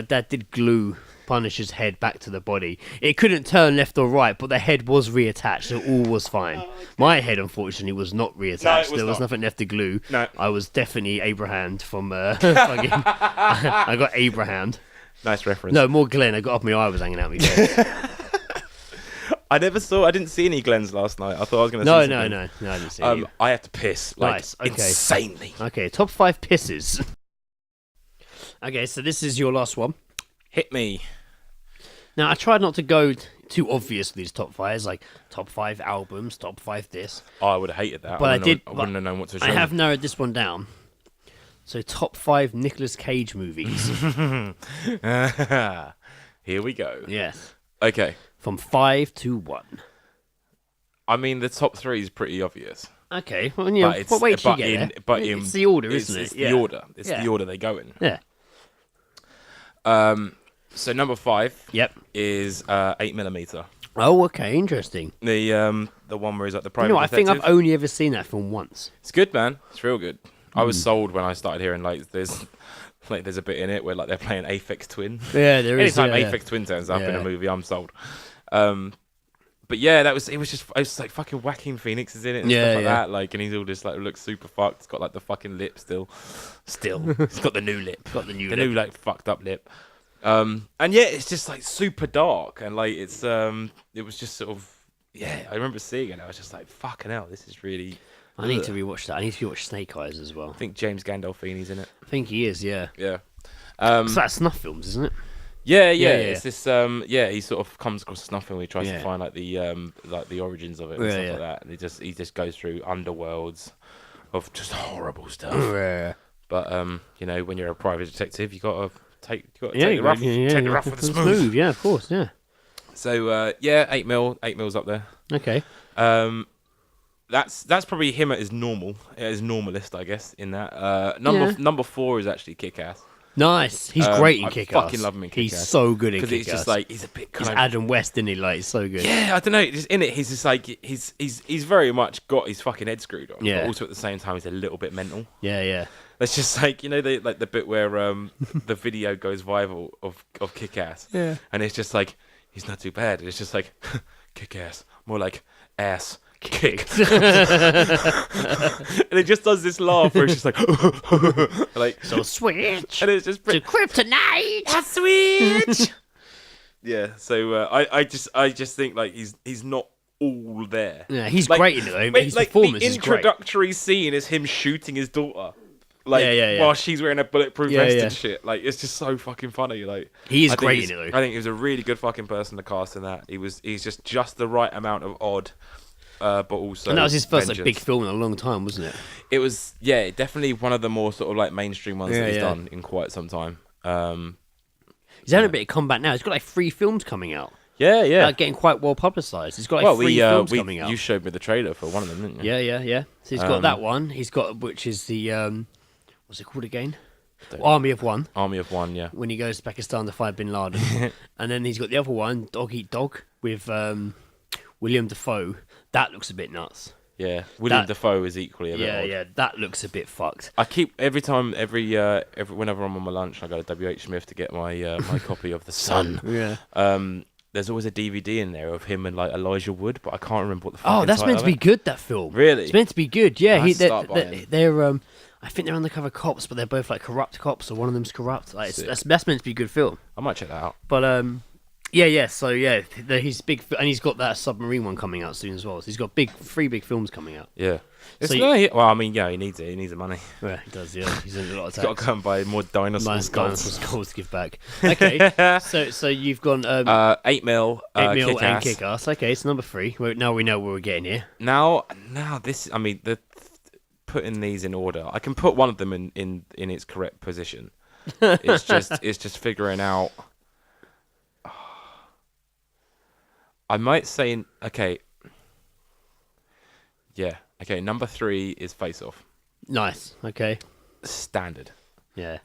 Dad did glue Punisher's head back to the body. It couldn't turn left or right, but the head was reattached, so all was fine. My head, unfortunately, was not reattached. There was nothing left to glue. No. I was definitely Abraham from fucking... I got Abraham. Nice reference. No, more Glenn. I got up, my eye was hanging out my head. I didn't see any Glens last night. I thought I was going to see something. No, I didn't see you. I had to piss, Nice, okay. insanely. Okay, top 5 pisses. Okay, so this is your last one. Hit me. Now, I tried not to go too obvious with these top 5s, like top 5 albums, top 5 this. Oh, I would have hated that. But I wouldn't have known what to show. I have narrowed this one down. So, top 5 Nicolas Cage movies. Here we go. Yes. Okay. From 5 to 1. I mean, the top 3 is pretty obvious. Okay. Well, you know, what way do you get there? It's the order, isn't it? It's the order. It's the order they go in. Yeah. So number 5 Yep. is 8mm. Oh, okay. Interesting. The one where he's like the private You know, I think detective. I've only ever seen that film once. It's good, man. It's real good. I was sold when I started hearing there's a bit in it where they're playing Aphex Twin. Yeah, there is. Anytime Aphex Twin turns up in a movie, I'm sold. But yeah, it was like fucking Joaquin Phoenix is in it and stuff like that. Like, and he's all just like looks super fucked. He's got like the fucking lip still. He's got the new lip. New like fucked up lip. And yeah, it's just like super dark and like it was just sort of I remember seeing it. I was just like, fucking hell, this is really. I need to rewatch that. I need to rewatch Snake Eyes as well. I think James Gandolfini's in it. I think he is. Yeah. Yeah. So that's snuff films, isn't it? Yeah. It's this. He sort of comes across snuff film. He tries to find like the origins of it and stuff like that. And he just goes through underworlds of just horrible stuff. Yeah. But when you're a private detective, you got to take the rough with the smooth. Yeah, of course. Yeah. So 8mm up there. Okay. That's probably him at his normalist, I guess. In that number 4 is actually Kick-Ass. Nice. He's great in Kick-Ass. I fucking love him in Kick-Ass. He's so good in Kick-Ass. Because it's just like he's a bit kind he's of Adam West, isn't he? Like, he's so good. Yeah, I don't know. Just in it, he's just like he's very much got his fucking head screwed on. Yeah. But also at the same time, he's a little bit mental. Yeah. It's just like the bit where the video goes viral of Kick-Ass. Yeah. And it's just like he's not too bad. It's just like Kick-Ass, more like ass. Kick. And it just does this laugh where it's just like So switch and it's just to kryptonite. Switch. Yeah, so I just think like he's not all there. Yeah, he's great in it though. His performance is great. The introductory scene is him shooting his daughter. Like yeah. while she's wearing a bulletproof vest and shit. Like it's just so fucking funny. Like he is great in it though. I think he was a really good fucking person to cast in that. He's just the right amount of odd but also. And that was his first Vengeance. big film in a long time, wasn't it? It was, yeah, definitely one of the more sort of like mainstream ones that he's done in quite some time. He's having a bit of comeback now. He's got like 3 films coming out. Yeah. Like, getting quite well publicised. He's got like 3 films coming out. You showed me the trailer for one of them, didn't you? Yeah. So he's got that one. He's got, which is the what's it called again? Army of One. Army of One, yeah. When he goes to Pakistan to fight Bin Laden, and then he's got the other one, Dog Eat Dog, with William Dafoe. That looks a bit nuts. Yeah, William Dafoe is equally a bit odd. Yeah, that looks a bit fucked. I keep every whenever I'm on my lunch, I go to WH Smith to get my my copy of The Sun. Yeah. There's always a DVD in there of him and like Elijah Wood, but I can't remember what the fucking that's meant to be good. That film. Really? It's meant to be good. Yeah. They're I think they're undercover cops, but they're both like corrupt cops, or one of them's corrupt. Like, that's meant to be a good film. I might check that out. But he's big, and he's got that submarine one coming out soon as well. So he's got 3 big films coming out. Yeah. So well, I mean, yeah, he needs it. He needs the money. Yeah, he does. Yeah, he's in a lot of He's got to go and buy more dinosaur skulls. Skulls to give back. Okay, so you've gone 8 mil, 8 mil Kick-Ass. and Kick-Ass. Okay, it's number 3. Now we know where we're getting here. Now this. I mean, putting these in order. I can put one of them in its correct position. It's just figuring out. I might say okay. Yeah. Okay. Number 3 is Face Off. Nice. Okay. Standard. Yeah.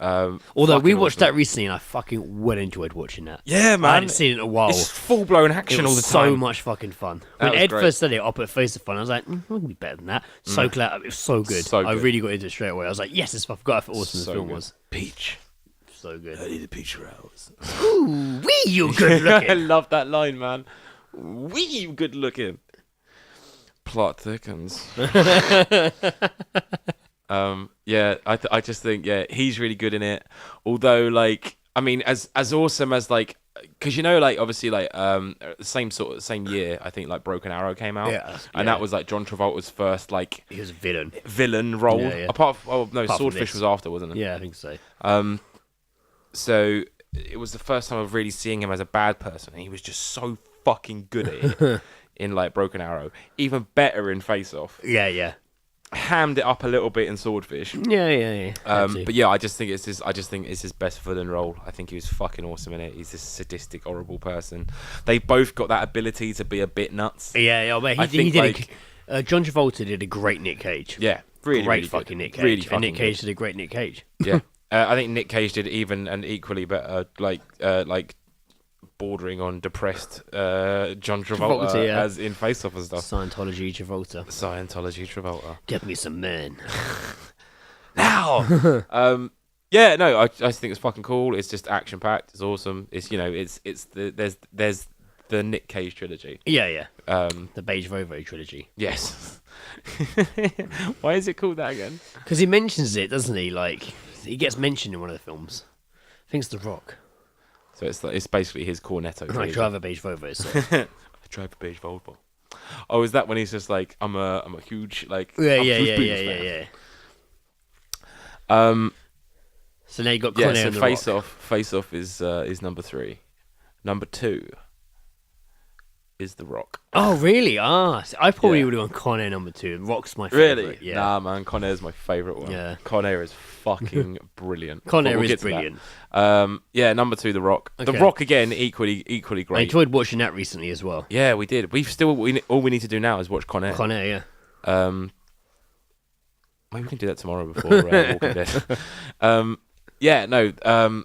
Although we watched awesome. that recently, and I fucking well enjoyed watching that. Yeah, man. I hadn't seen it in a while. It's full blown action all the time. So much fucking fun. That When was Ed great. first said it, I put Face of Fun. I was like, we can be better than that. So glad it was so good. So I good. really got into it straight away. I was like, yes, I forgot how awesome the film good. was. Peach. So good. I need a peach for hours. Ooh, wee, you good I looking. love that line, man. Wee, you good looking. Plot thickens. Yeah, I just think he's really good in it. Although, like, I mean, as awesome as like, because like obviously like same year I think like Broken Arrow came out, and that was like John Travolta's first like He was a villain. villain role. Yeah. Apart from Apart from Swordfish this. was after, wasn't it? Yeah, I think so. So it was the first time of really seeing him as a bad person, and he was just so fucking good at it in like Broken Arrow. Even better in Face Off. Yeah. Hammed it up a little bit in Swordfish. Yeah. But yeah, I just think it's his best villain role. I think he was fucking awesome in it. He's this sadistic, horrible person. They both got that ability to be a bit nuts. Yeah, but he did. John Travolta did a great Nick Cage. Yeah, really, great really fucking good. Nick Cage. Really and fucking Nick Cage good. did a great Nick Cage. Yeah, I think Nick Cage did even and equally better. Like bordering on depressed John Travolta as in Face Off and stuff. Scientology Travolta. Scientology Travolta. Get me some men. Now. Yeah, no, I just think it's fucking cool. It's just action packed. It's awesome. It's there's the Nick Cage trilogy. Yeah. The Beige Vovo trilogy. Yes. Why is it called that again? Because he mentions it, doesn't he? Like, he gets mentioned in one of the films. I think it's The Rock. So it's basically his Cornetto. I drive a Beige Vovo. So. I drive a beige Volvo. Oh, is that when he's just like, I'm a huge like. Yeah. So now you got Con Air and The Rock. Face Off is number 3. Number 2 is The Rock. Oh, really? I probably would have gone Con Air number 2. Rock's my Really? favourite. Yeah. Nah, man, Con Air's my favourite one. Yeah. Con Air is fucking brilliant. Con But Air we'll is get to brilliant. that. Yeah, number 2, The Rock. Okay. The Rock again, equally great. I enjoyed watching that recently as well. Yeah, we did. All we need to do now is watch Con Air. Con Air, yeah. Maybe we can do that tomorrow before Walking Dead. Yeah, no,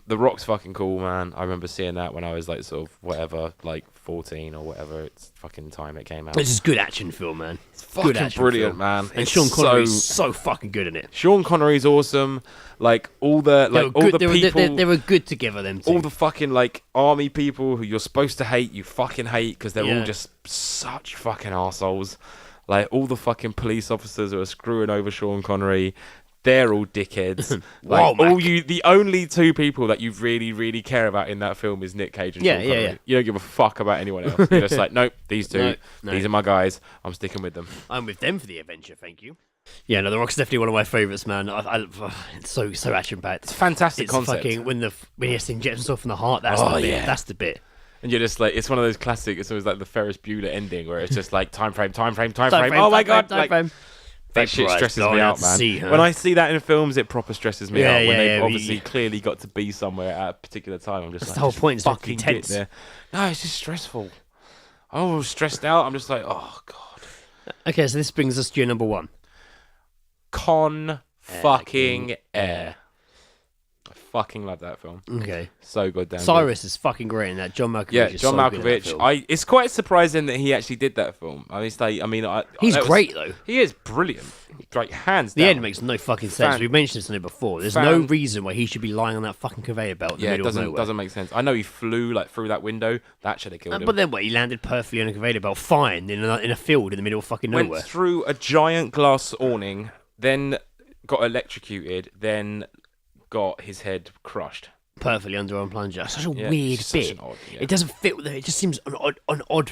The Rock's fucking cool, man. I remember seeing that when I was like sort of whatever, like 14 or whatever. It's fucking time it came out. It's just a good action film, man. It's fucking good action brilliant, film. man. And It's Sean Connery's so fucking good in it. Sean Connery's awesome. Like all the people, they were good together. Them two. all the fucking like army people who you're supposed to hate, you fucking hate because they're all just such fucking arseholes. Like all the fucking police officers who are screwing over Sean Connery. They're all dickheads. Like, the only 2 people that you really, really care about in that film is Nick Cage and Sean Connery. Yeah. You don't give a fuck about anyone else. You're just like, nope, these 2, No. these are my guys. I'm sticking with them. I'm with them for the adventure, thank you. Yeah, no, The Rock's definitely one of my favourites, man. It's so action packed. It's a fantastic It's concept. fucking when he has to inject himself in the heart. That's the bit. And you're just like, it's one of those classic. It's always like the Ferris Bueller ending where it's just like time frame. Oh my god! That shit stresses me out, man. When I see that in films, it proper stresses me out. When they've obviously clearly got to be somewhere at a particular time, I'm just like, the whole point. Is fucking tense. There. No, it's just stressful. I'm stressed out. I'm just like, oh god. Okay, so this brings us to your number one. Con fucking Air. I fucking love that film. Okay. So goddamn Cyrus good. is fucking great in that. John Malkovich Yeah, is John so good in that Malkovich. film. It's quite surprising that he actually did that film. He's great, though. He is brilliant. Like, hands down. The end makes no fucking sense. We mentioned this before. There's no reason why he should be lying on that fucking conveyor belt in the middle of nowhere. It doesn't make sense. I know he flew like through that window. That should have killed him. But then what? He landed perfectly on a conveyor belt, fine, in a field in the middle of fucking nowhere. Went through a giant glass awning, then got electrocuted, then got his head crushed. Perfectly underarm plunger. Such a weird bit. It doesn't fit with it. It just seems an odd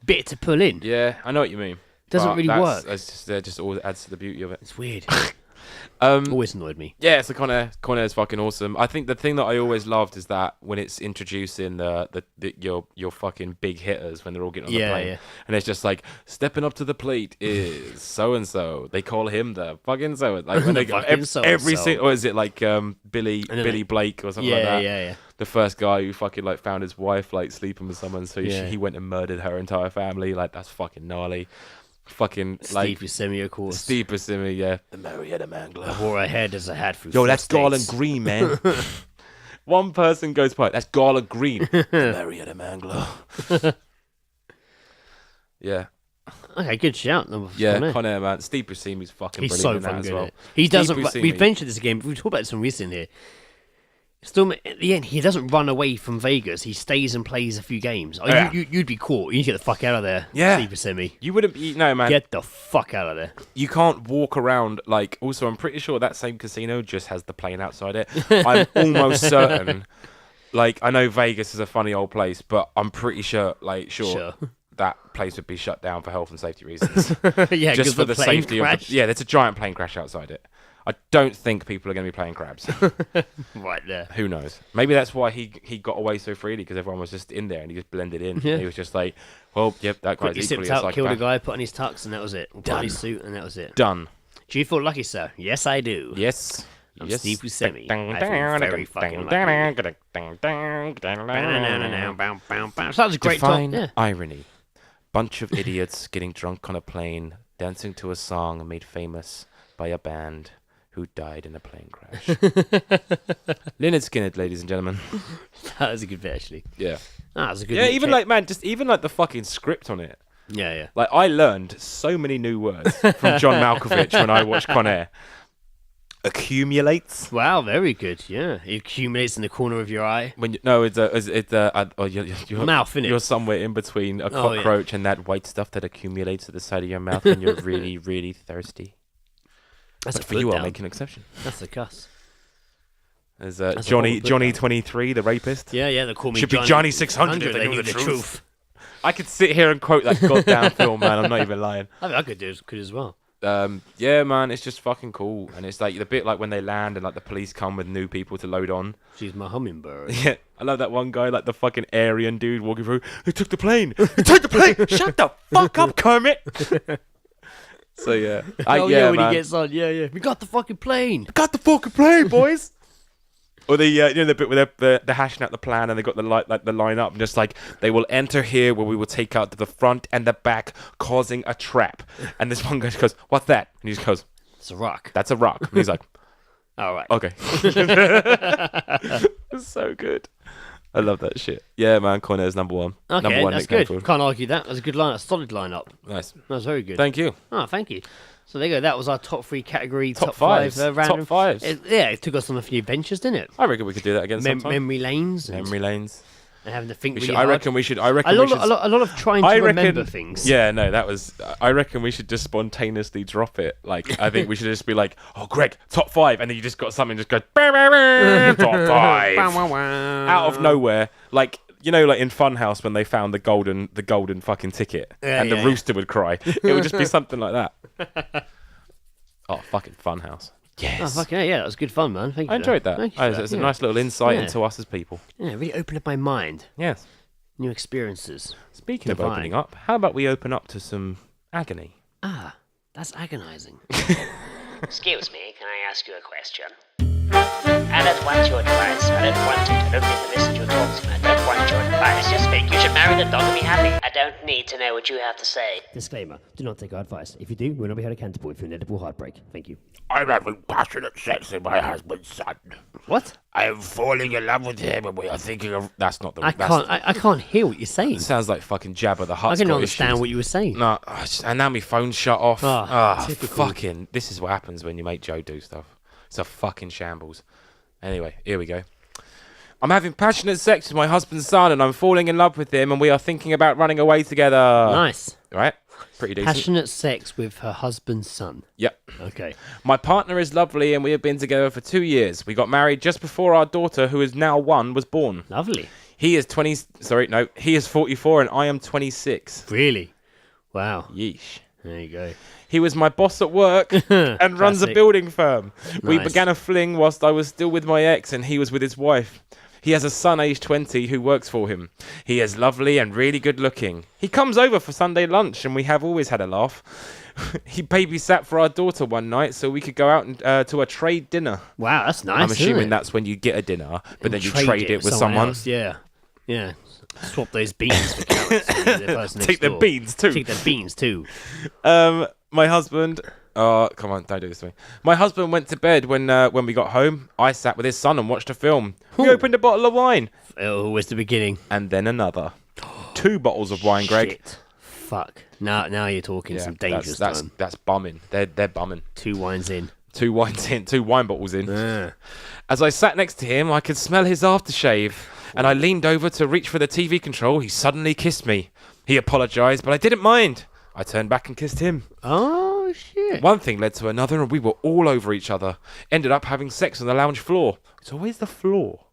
bit to pull in. Yeah, I know what you mean. Doesn't really work. It's just always adds to the beauty of it. It's weird. Always annoyed me. Yeah, so Con Air is fucking awesome. I think the thing that I always loved is that when it's introducing your fucking big hitters when they're all getting on the plane, and it's just like stepping up to the plate is so and so. They call him the fucking so like when they go every single, or is it like Billy Blake or something like that? Yeah. The first guy who fucking like found his wife like sleeping with someone, so he went and murdered her entire family. Like that's fucking gnarly. Fucking Steve Buscemi, of course. Steve Buscemi, yeah. The Marietta Mangler. I wore her head as a hat through. Yo, that's Garland Green, man. One person goes by. That's Garland Green. The Marietta Mangler. Yeah. Okay, good shout. Con Air, man. Steve Buscemi's fucking brilliant. He's so fucking good. Well. He doesn't. We've mentioned this again. We've talked about this on recent here. Still, at the end, he doesn't run away from Vegas. He stays and plays a few games. You'd be caught. You need to get the fuck out of there, Steve Buscemi. You wouldn't be... No, man. Get the fuck out of there. You can't walk around, like... Also, I'm pretty sure that same casino just has the plane outside it. I'm almost certain... Like, I know Vegas is a funny old place, but I'm pretty sure, that place would be shut down for health and safety reasons. Yeah, just for the safety crash. of... there's a giant plane crash outside it. I don't think people are going to be playing crabs. Right there. Who knows? Maybe that's why he got away so freely, because everyone was just in there and he just blended in. Yeah. He was just like, well, yep, that guy's equally a psychopath. Killed a guy, put on his tux, and that was it. Put on his suit, and that was it. Done. Do you feel lucky, sir? Yes, I do. Yes. I'm Steve Buscemi. I feel very fucking lucky. So that was a great Define time. irony. Bunch of idiots getting drunk on a plane, dancing to a song made famous by a band who died in a plane crash. Lynyrd Skynyrd, ladies and gentlemen. That was a good bit, actually. Yeah. That was a good even like, man, even like the fucking script on it. Yeah. Like, I learned so many new words from John Malkovich when I watched Con Air. Accumulates. Wow, very good. Yeah, it accumulates in the corner of your eye. When you're mouth, innit? You're somewhere in between a cockroach and that white stuff that accumulates at the side of your mouth when you're really, really thirsty. That's but for you, I'll make an exception. That's a cuss. There's Johnny 23, the rapist. Yeah, they call me Should Johnny, be Johnny 600 if they knew the truth. I could sit here and quote that goddamn film, man. I'm not even lying. I mean, I could as well. Yeah, man, it's just fucking cool. And it's like the bit like when they land and like the police come with new people to load on. She's my hummingbird. Yeah, I love that one guy, like the fucking Aryan dude walking through. He took the plane. He took the plane. Shut the fuck up, Kermit. So yeah, when he gets on, we got the fucking plane. Got the fucking plane, boys. Or the bit where they're hashing out the plan and they got the line up and just like they will enter here where we will take out the front and the back, causing a trap. And this one guy just goes, "What's that?" And he just goes, "It's a rock." That's a rock. And he's like, "All right, okay." It's so good. I love that shit. Yeah, man, Con Air's number one. Okay, number one that's Nick good. Canfield. Can't argue that. That's a good lineup, solid lineup. Nice. That was very good. Thank you. Oh, thank you. So there you go. That was our top 3 category, top fives. 5 random. Top fives. It took us on a few adventures, didn't it? I reckon we could do that again sometime. Memory lanes. Memory lanes. And having to think really I hard. reckon we should. A lot of trying to remember things. Yeah, no, that was. I reckon we should just spontaneously drop it. Like, I think we should just be like, "Oh, Greg, top 5," and then you just got something just go top 5 out of nowhere. Like, you know, like in Funhouse when they found the golden fucking ticket, and the rooster would cry. It would just be something like that. Oh, fucking Funhouse. Yes. Oh, fucking yeah, that was good fun, man. Thank you. I enjoyed that. Thank you It's a nice little insight into us as people. Yeah, really opened up my mind. Yes. New experiences. Speaking of opening up, how about we open up to some agony? Ah, that's agonizing. Excuse me, can I ask you a question? I don't want your advice. I don't want it. I don't need to listen to your talk to me. I don't want your advice. Just think you should marry the dog and be happy. I don't need to know what you have to say. Disclaimer, do not take our advice. If you do, we'll not be held accountable for inevitable heartbreak. Thank you. I'm having passionate sex with my husband's son. What? I am falling in love with him and we are thinking of... That's not the... I can't hear what you're saying. It sounds like fucking Jabba the Hutt. I can understand what you were saying. No, and now my phone's shut off. Typical. Fucking... This is what happens when you make Joe do stuff. It's a fucking shambles. Anyway, here we go. I'm having passionate sex with my husband's son and I'm falling in love with him and we are thinking about running away together. Nice. Right? Pretty decent. Passionate sex with her husband's son. Yep. Okay. My partner is lovely and we have been together for 2 years. We got married just before our daughter, who is now 1, was born. Lovely. He is 44 and I am 26. Really? Wow. Yeesh. There you go. He was my boss at work and runs a building firm. We Nice. began a fling whilst I was still with my ex and he was with his wife. He has a son aged 20 who works for him. He is lovely and really good looking. He comes over for Sunday lunch and we have always had a laugh. He babysat for our daughter one night so we could go out and, to a trade dinner. Wow, that's nice. I'm assuming isn't it? that's when you get a dinner, but And then you trade it with someone. else. Yeah. Yeah. Swap those beans for carrots. Take the beans too. Take the beans too. My husband... Oh, come on, don't do this to me. My husband went to bed when we got home. I sat with his son and watched a film. We opened a bottle of wine. Always the beginning. And then another. 2 bottles of wine, Greg. Shit. Fuck. Now you're talking some dangerous time. That's bumming. They're bumming. 2 wines in. 2 wines in. 2 wine bottles in. As I sat next to him, I could smell his aftershave. And I leaned over to reach for the TV control. He suddenly kissed me. He apologised, but I didn't mind. I turned back and kissed him. Oh, shit. One thing led to another, and we were all over each other. Ended up having sex on the lounge floor. It's always the floor.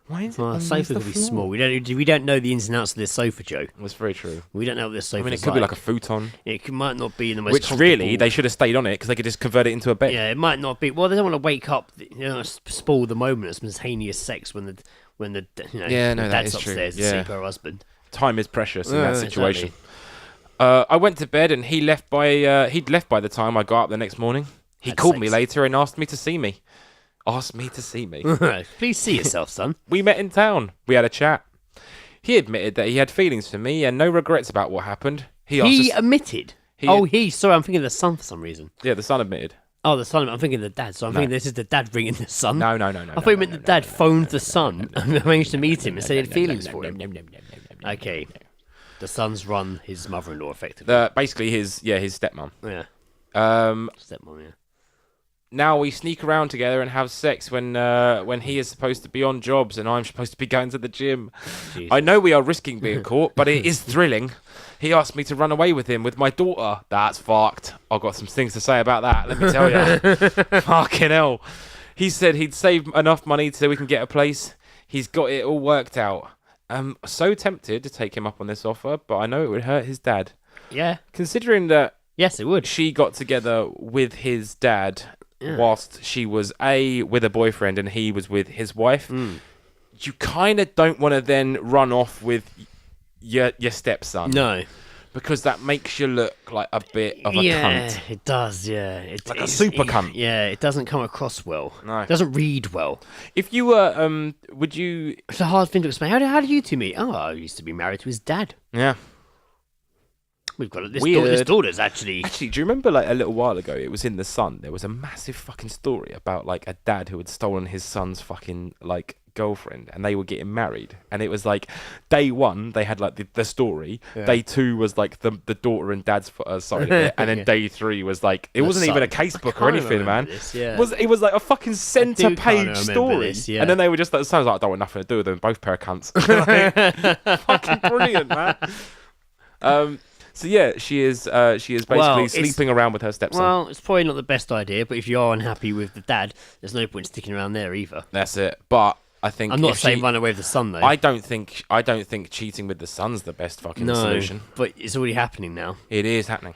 Why is it Well, always sofa the could be floor? small. We don't know the ins and outs of this sofa, Joe. That's very true. We don't know what this sofa I mean, it could be like a futon. Might not be the most Which comfortable. really, they should have stayed on it because they could just convert it into a bed. Yeah, it might not be. Well, they don't want to wake up, spoil the moment of spontaneous sex when the Yeah, no, the that dad's is true. upstairs to Yeah. sleep her husband. Time is precious in that situation. Exactly. I went to bed and he'd left by the time I got up the next morning. He Had called sex. me later and asked me to see me. Please see yourself, son. We met in town. We had a chat. He admitted that he had feelings for me and no regrets about what happened. He admitted. He- Sorry, I'm thinking of the son for some reason. Yeah, the son admitted. Oh, the son. I'm thinking of the dad. So I'm thinking this is the dad bringing the son. No. I thought you meant the dad phoned the son and arranged to meet him and said he had feelings for him. Okay. The son's run his mother-in-law effectively. Basically his stepmom. Yeah. Um, Stepmom, yeah. now we sneak around together and have sex when he is supposed to be on jobs and I'm supposed to be going to the gym. Jesus. I know we are risking being caught, but it is thrilling. He asked me to run away with him with my daughter. That's fucked. I've got some things to say about that, let me tell you. Fucking hell. He said he'd save enough money so we can get a place. He's got it all worked out. I'm so tempted to take him up on this offer, but I know it would hurt his dad. Yeah. Considering that Yes, it would. she got together with his dad whilst she was with a boyfriend and he was with his wife, you kind of don't want to then run off with your stepson. No. Because that makes you look like a bit of a cunt. It does, yeah. Like a super cunt. Yeah, it doesn't come across well. No. It doesn't read well. If you were, would you... It's a hard thing to explain. How did you two meet? Oh, I used to be married to his dad. Yeah. We've got this, Weird. this daughter's actually... Actually, do you remember like a little while ago, it was in The Sun, there was a massive fucking story about like a dad who had stolen his son's fucking like girlfriend and they were getting married, and it was like day 1 they had like the story, day 2 was like the daughter and dad's side of it, and then day 3 was like it wasn't even a casebook or anything, man. It was like a fucking centre page story, and then they were just like, sounds like I don't want nothing to do with them, both pair of cunts. Fucking brilliant, man. So yeah, she is basically sleeping around with her stepson. Well, it's probably not the best idea, but if you are unhappy with the dad, there's no point sticking around there either. That's it. But I think I'm not saying run away with the son though. I don't think cheating with the son's the best fucking solution. But it's already happening now. It is happening.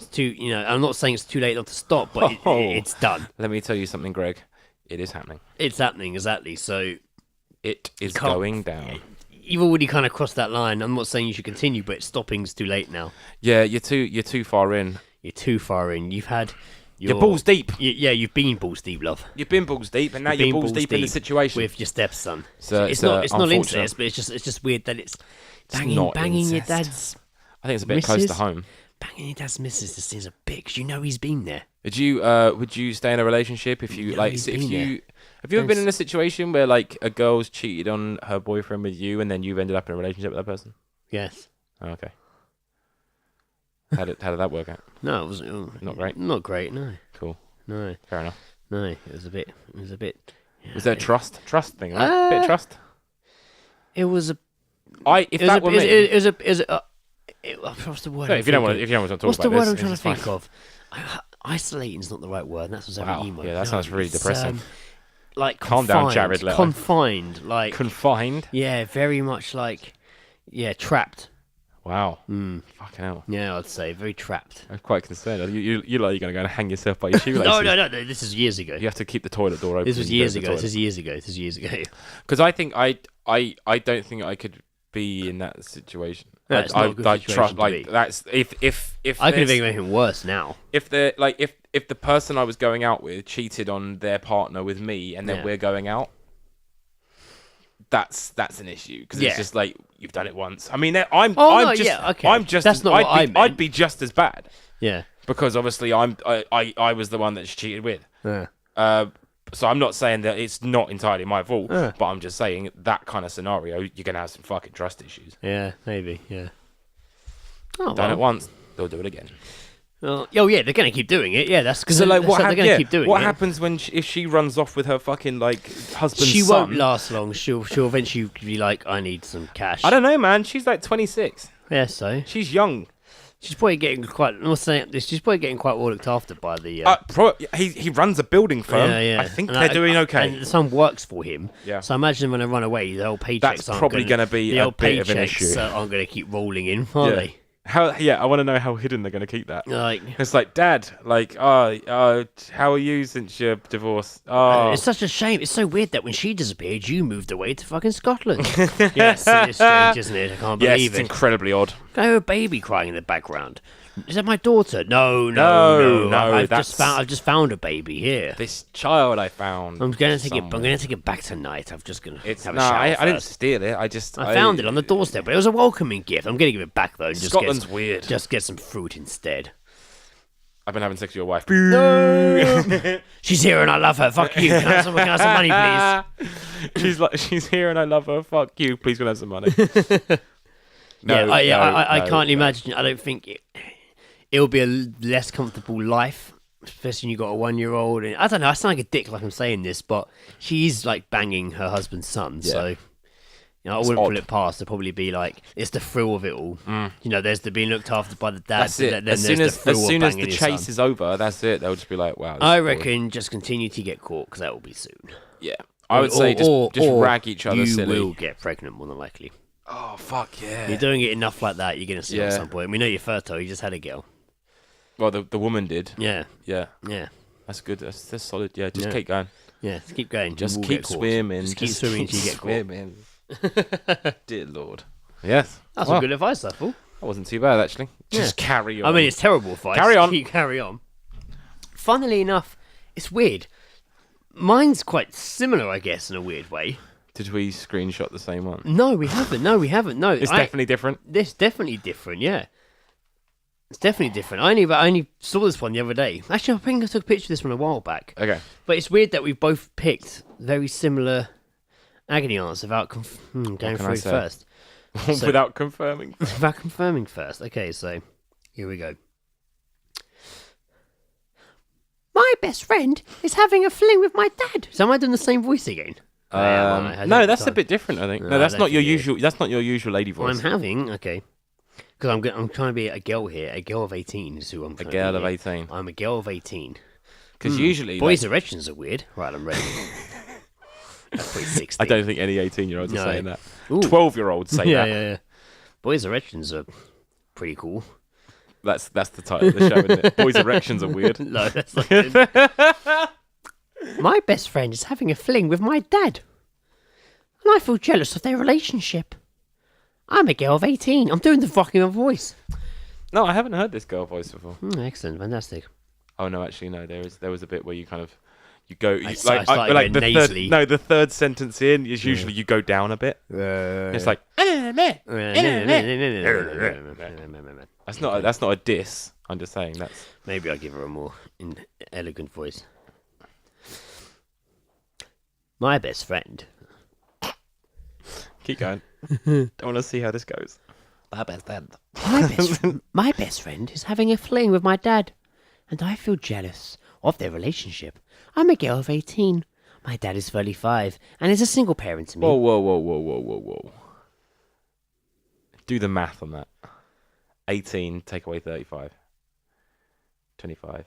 I'm not saying it's too late not to stop, but it's done. Let me tell you something, Greg. It is happening. It's happening, exactly. So it is going down. you've already kind of crossed that line. I'm not saying you should continue, but stopping's too late now. Yeah, you're too far in. You're too far in. You've had. You're balls deep. You've been balls deep, love. You've been balls deep, and now you're balls deep in the situation with your stepson. So it's not incest, but it's just weird that it's banging your dad's. I think it's a bit close to home. Banging your dad's missus just seems a bit, 'cause you know he's been there. Would you stay in a relationship if you have you ever been in a situation where like a girl's cheated on her boyfriend with you, and then you've ended up in a relationship with that person? Yes. Oh, okay. How did that work out? No, it was not great. Not great. No. Cool. No. Fair enough. No, it was a bit. Yeah, was there a trust thing? Right? Bit of trust. It was a. What's the word? No, if you don't want to talk about this, what's the word I'm trying to think of? Isolating's not the right word. That's what's very emo. Yeah, that sounds really depressing. Like calm down, Jared Leto. Confined, like confined. Yeah, very much like trapped. Wow. Fucking hell. Yeah, I'd say very trapped. I'm quite concerned. You're going to go and hang yourself by your shoelaces. No. This is years ago. You have to keep the toilet door open. This was years ago. Because I think I don't think I could be in that situation. No, it's not a good situation to be. That's if I could have been anything worse now. If the person I was going out with cheated on their partner with me, and then we're going out, that's an issue, because it's just like, you've done it once. I mean, I'm just. That's not what I meant. I'd be just as bad. Yeah. Because obviously I was the one that she cheated with. Yeah. So I'm not saying that it's not entirely my fault, but I'm just saying that kind of scenario, you're gonna have some fucking trust issues. Yeah, maybe. Yeah. Done it once, they'll do it again. Well, they're gonna keep doing it. Yeah, that's because they're gonna keep doing it. What happens if she runs off with her fucking husband's She son? won't last long. She'll eventually be like, I need some cash. I don't know, man. She's like 26. Yeah, so she's young. She's probably getting quite. I'm not saying this. She's probably getting quite well looked after by the. He runs a building firm. Yeah. I think they're doing okay. And some works for him. Yeah. So imagine when I run away, the old paychecks. That's probably going to be a bit of an issue. Aren't going to keep rolling in, are they? I want to know how hidden they're going to keep that. It's like, Dad, how are you since your divorce? It's such a shame. It's so weird that when she disappeared, you moved away to fucking Scotland. Yes, it is strange, isn't it? I can't believe it. Yes, it's incredibly odd. I hear a baby crying in the background. Is that my daughter? No. I've just found a baby here. This child I found. I'm gonna take it back tonight. I'm just gonna have a shower. I didn't steal it. I found it on the doorstep, but it was a welcoming gift. I'm gonna give it back though. Scotland's weird. Just get some fruit instead. I've been having sex with your wife. No. She's here and I love her. Fuck you. Can I have some money, please? She's here and I love her. Fuck you. Please can I have some money. I can't imagine. I don't think it'll be a less comfortable life, especially when you got a 1-year-old. And I don't know. I sound like a dick, like I'm saying this, but she's like banging her husband's son. Yeah. So I wouldn't put it past. It'd probably be like, it's the thrill of it all. There's the being looked after by the dad. That's it. Then as soon as the chase is over, that's it. They'll just be like, wow. I reckon just continue to get caught, because that will be soon. Yeah, I would say just rag each other silly. You will get pregnant more than likely. Oh fuck yeah! You're doing it enough like that, you're gonna see at some point. We know you're fertile. You just had a girl. Well, the woman did. Yeah. That's good. That's solid. Yeah, just keep going. Yeah, just keep going. Just keep swimming. Just keep swimming until you get caught. Dear Lord. Yes. That's some good advice, I thought. That wasn't too bad, actually. Just carry on. I mean, it's terrible advice. Carry on. Funnily enough, it's weird. Mine's quite similar, I guess, in a weird way. Did we screenshot the same one? No, we haven't. No. It's definitely different. It's definitely different, yeah. It's definitely different. I only saw this one the other day. Actually, I think I took a picture of this one a while back. Okay. But it's weird that we've both picked very similar agony answers without going through first. Without confirming. Without confirming first. Okay, so here we go. My best friend is having a fling with my dad. So am I doing the same voice again? No, that's a bit different, I think. No, that's not your usual. That's not your usual lady voice. I'm having because I'm trying to be a girl here. A girl of 18 is who I'm. A girl of 18. I'm a girl of 18. Because usually boys' erections are weird. Right, I'm ready. That's pretty 16. I don't think any 18-year-olds are saying that. 12-year-olds say that. Yeah. Boys' erections are pretty cool. That's the title of the show, isn't it? Boys' erections are weird. No, that's not it. My best friend is having a fling with my dad. And I feel jealous of their relationship. I'm a girl of 18. I'm doing the fucking voice. No, I haven't heard this girl voice before. Excellent, fantastic. Oh no, actually no. There was a bit where you kind of go the third sentence in is usually you go down a bit. It's like that's not a diss. I'm just saying that's maybe I'll give her a more elegant voice. My best friend. Keep going. Don't want to see how this goes. My best friend is having a fling with my dad, and I feel jealous of their relationship. I'm a girl of 18. My dad is 35 and is a single parent to me. Whoa. Do the math on that. 18, take away 35. 25.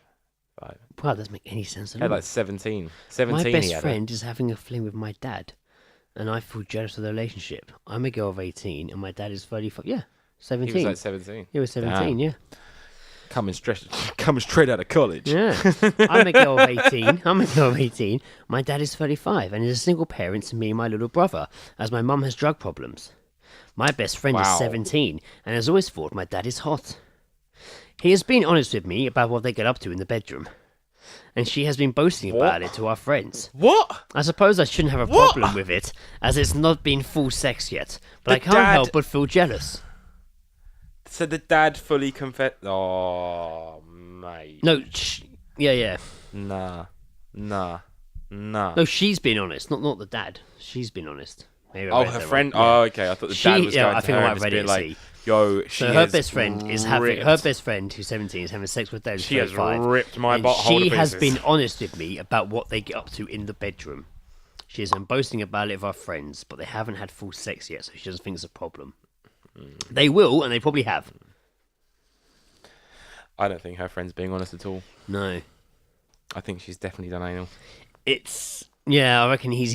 5. Wow, that doesn't make any sense at all. Had like 17. 17 My best he had friend is having a fling with my dad, and I feel jealous of the relationship. I'm a girl of 18 and my dad is 35. Yeah, 17. He was like 17. He was 17, Damn. yeah. Coming straight out of college. Yeah. I'm a girl of 18. My dad is 35 and is a single parent to me and my little brother, as my mum has drug problems. My best friend is 17 and has always thought my dad is hot. He has been honest with me about what they get up to in the bedroom, and she has been boasting about it to our friends. What? I suppose I shouldn't have a problem with it, as it's not been full sex yet, but I can't help but feel jealous. So the dad fully confessed. Oh, mate. No, yeah. Nah. No, she's been honest, not the dad. She's been honest. Maybe I read her that friend. wrong. Yeah. Oh, okay. I thought the dad was going I to think her I and might have read just being it. like, "Yo, she so her best friend is having her best friend who's 17 is having sex with dad. She has 35, ripped my and butthole to she has pieces. been honest with me about what they get up to in the bedroom. She has been boasting about it with our friends, but they haven't had full sex yet, so she doesn't think it's a problem. They will, and they probably have. I don't think her friend's being honest at all. No, I think she's definitely done anal. I reckon he's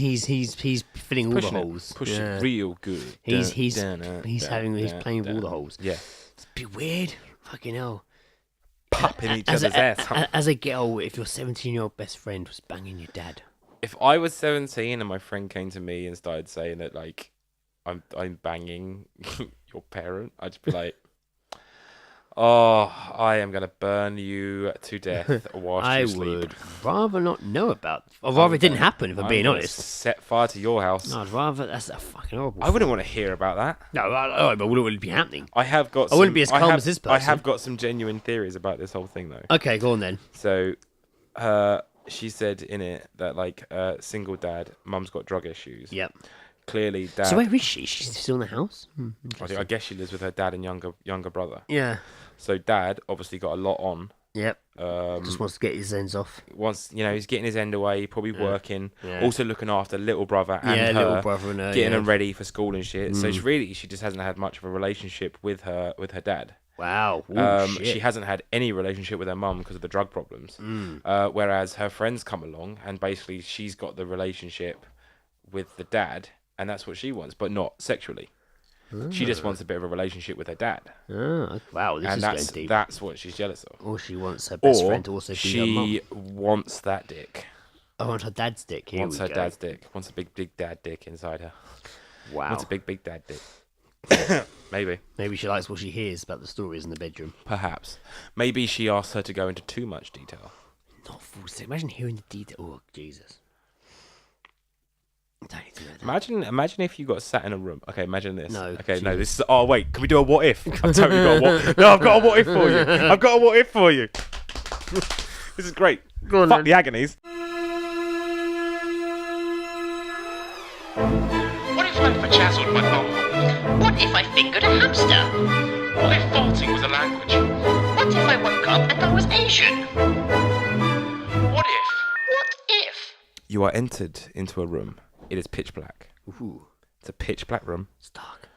filling all the holes. Pushing it real good. He's playing with all the holes. Yeah, it's a bit weird. Fucking hell. Popping each other's ass. As a girl, if your 17-year-old best friend was banging your dad. If I was 17 and my friend came to me and started saying that like I'm banging your parent, I'd just be like, "Oh, I am gonna burn you to death whilst you sleep." I would rather not know about. Or rather, it didn't happen. If I'm being honest, set fire to your house. No, I'd rather. That's a fucking horrible. I wouldn't want to hear about that. No, but would it be happening? I wouldn't be as calm as this person. I have got some genuine theories about this whole thing though. Okay, go on then. So, she said in it that like single dad, mum's got drug issues. Yep. Clearly, dad. So where is she? She's still in the house. I guess she lives with her dad and younger brother. Yeah. So dad obviously got a lot on. Yep. Just wants to get his ends off. He's getting his end away, probably working, Yeah. also looking after little brother and her, little brother and her, getting them ready for school and shit. So she just hasn't had much of a relationship with her dad. Wow. Ooh, shit. She hasn't had any relationship with her mum because of the drug problems. Whereas her friends come along and basically she's got the relationship with the dad, and that's what she wants, but not sexually. She just wants a bit of a relationship with her dad. Wow, this is going deep. That's what she's jealous of. Or she wants her best friend to also be her mum. She wants that dick. I want her dad's dick. Wants her dad's dick. Wants a big dad dick inside her. Wow. Wants a big dad dick. Maybe. Maybe she likes what she hears about the stories in the bedroom. Perhaps. Maybe she asked her to go into too much detail. Not full sex. Imagine hearing the detail. Oh, Jesus. Don't need to know that. Imagine if you got sat in a room. Okay, imagine this. No. Okay, geez. no, this is. Oh, wait. Can we do a what if? I've totally got a what. No, I've got a what if for you. I've got a what if for you. This is great. Go on, Fuck then. the agonies. What if I frachazzled my bum? What if I fingered a hamster? What if farting was a language? What if I woke up and I was Asian? What if? What if? You are entered into a room. It is pitch black. Ooh, It's a pitch black room. it's dark.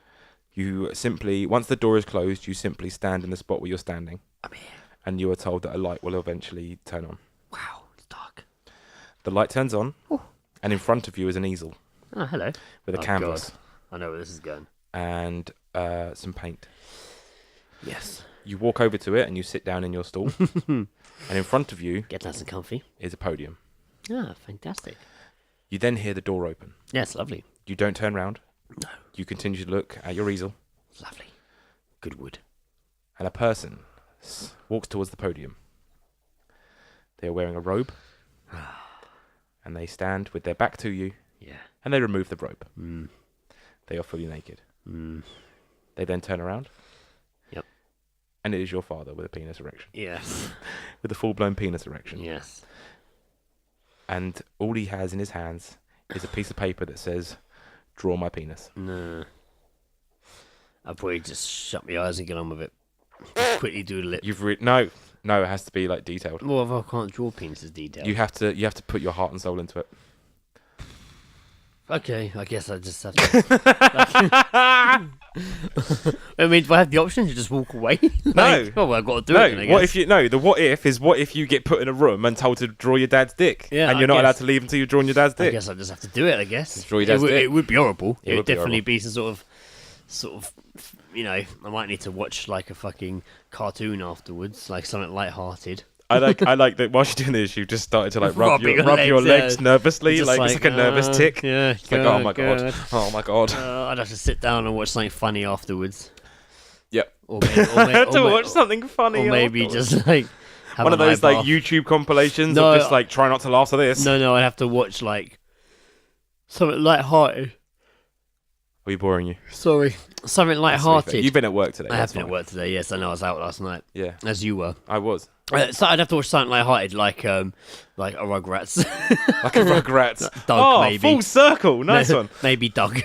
You simply, once the door is closed, you simply stand in the spot where you're standing, I'm here. and you are told that a light will eventually turn on. Wow, it's dark. The light turns on, Ooh. and in front of you is an easel Oh, hello. with a Oh, canvas God. I know where this is going. and some paint. Yes. You walk over to it and you sit down in your stool, and in front of you Get nice and comfy. is a podium. Ah, fantastic. You then hear the door open. Yes, lovely. You don't turn round. No. You continue to look at your easel, Lovely. Good wood. And a person walks towards the podium. They are wearing a robe. And they stand with their back to you. Yeah. And they remove the robe. Mm. They are fully naked. Mm. They then turn around. Yep. And it is your father with a penis erection. Yes. With a full-blown penis erection. Yes. And all he has in his hands is a piece of paper that says, "Draw my penis." No. I'd probably just shut my eyes and get on with it. Just quickly doodle it. No, it has to be like detailed. Well, if I can't draw penises detailed. You have to put your heart and soul into it. Okay, I guess I just have to. I mean, do I have the option to just walk away? No. Oh, well, I've got to do No, it. Then, I what guess. if you? No, the what if is what if you get put in a room and told to draw your dad's dick, Yeah, and you're I not guess. allowed to leave until you've drawn your dad's I dick. guess I just have to do it. I guess. Draw your dad's dick. It would be horrible. It It would would be definitely horrible. be some sort of, I might need to watch like a fucking cartoon afterwards, like something light-hearted. I like that. Whilst you're doing this, you've just started to like rub your your legs yeah. nervously, Just like it's like a nervous tick. Yeah, It's like, oh my god, oh my god. I'd have to sit down and watch something funny afterwards. Yep. Or maybe, To watch something funny. or maybe afterwards. just like have one a of those night like bath. YouTube compilations No, of just like try not to laugh at this. No, I'd have to watch like something light-hearted. Are we boring you? Sorry, something light-hearted. You've been at work today. I have that's been at fine. work today. Yes, I know. I was out last night, Yeah, as you were. I was. So I'd have to watch something light-hearted, like a Rugrats. Like a Rugrats. Doug, maybe. Full circle. Nice one. Maybe Doug.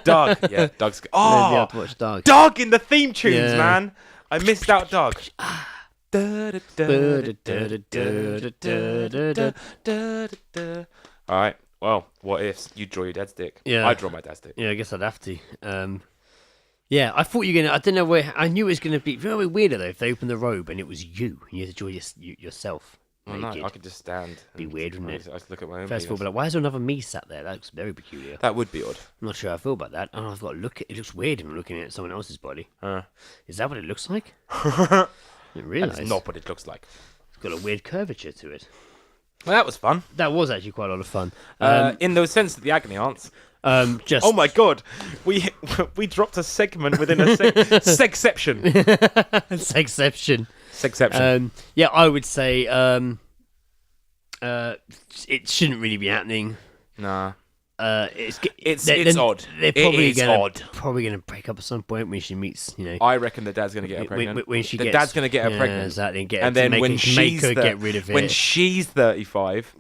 Doug. Yeah, Doug's. Maybe Oh, I'd watch Doug. Doug in the theme tunes, Yeah. man. I missed out Doug. All right. Well, what ifs? You draw your dad's dick. Yeah. I draw my dad's dick. Yeah, I guess I'd have to. Yeah, I thought you were gonna. I don't know where. I knew it was gonna be very weirder though if they opened the robe and it was you. And you had to draw yourself. Oh, no, naked. I could just stand. Be and weird, wouldn't it? I just look at my own. First of all, penis. be like, why is there another me sat there? That looks very peculiar. That would be odd. I'm not sure how I feel about that. And I've got to look at it. Looks weird when looking at someone else's body. Is that what it looks like? I didn't realise. That's not what it looks like. It's got a weird curvature to it. Well, that was fun. That was actually quite a lot of fun. In the sense that the agony aunts. Just Oh my god, we dropped a segment within a segception. Sexception. Segception. Yeah, I would say it shouldn't really be happening. Nah. It's odd. They're It probably is odd. Probably gonna break up at some point when she meets. I reckon the dad's gonna get her pregnant. when she the gets, dad's gonna get her yeah, pregnant. exactly. And, And then when make she's her get rid of it. when she's 35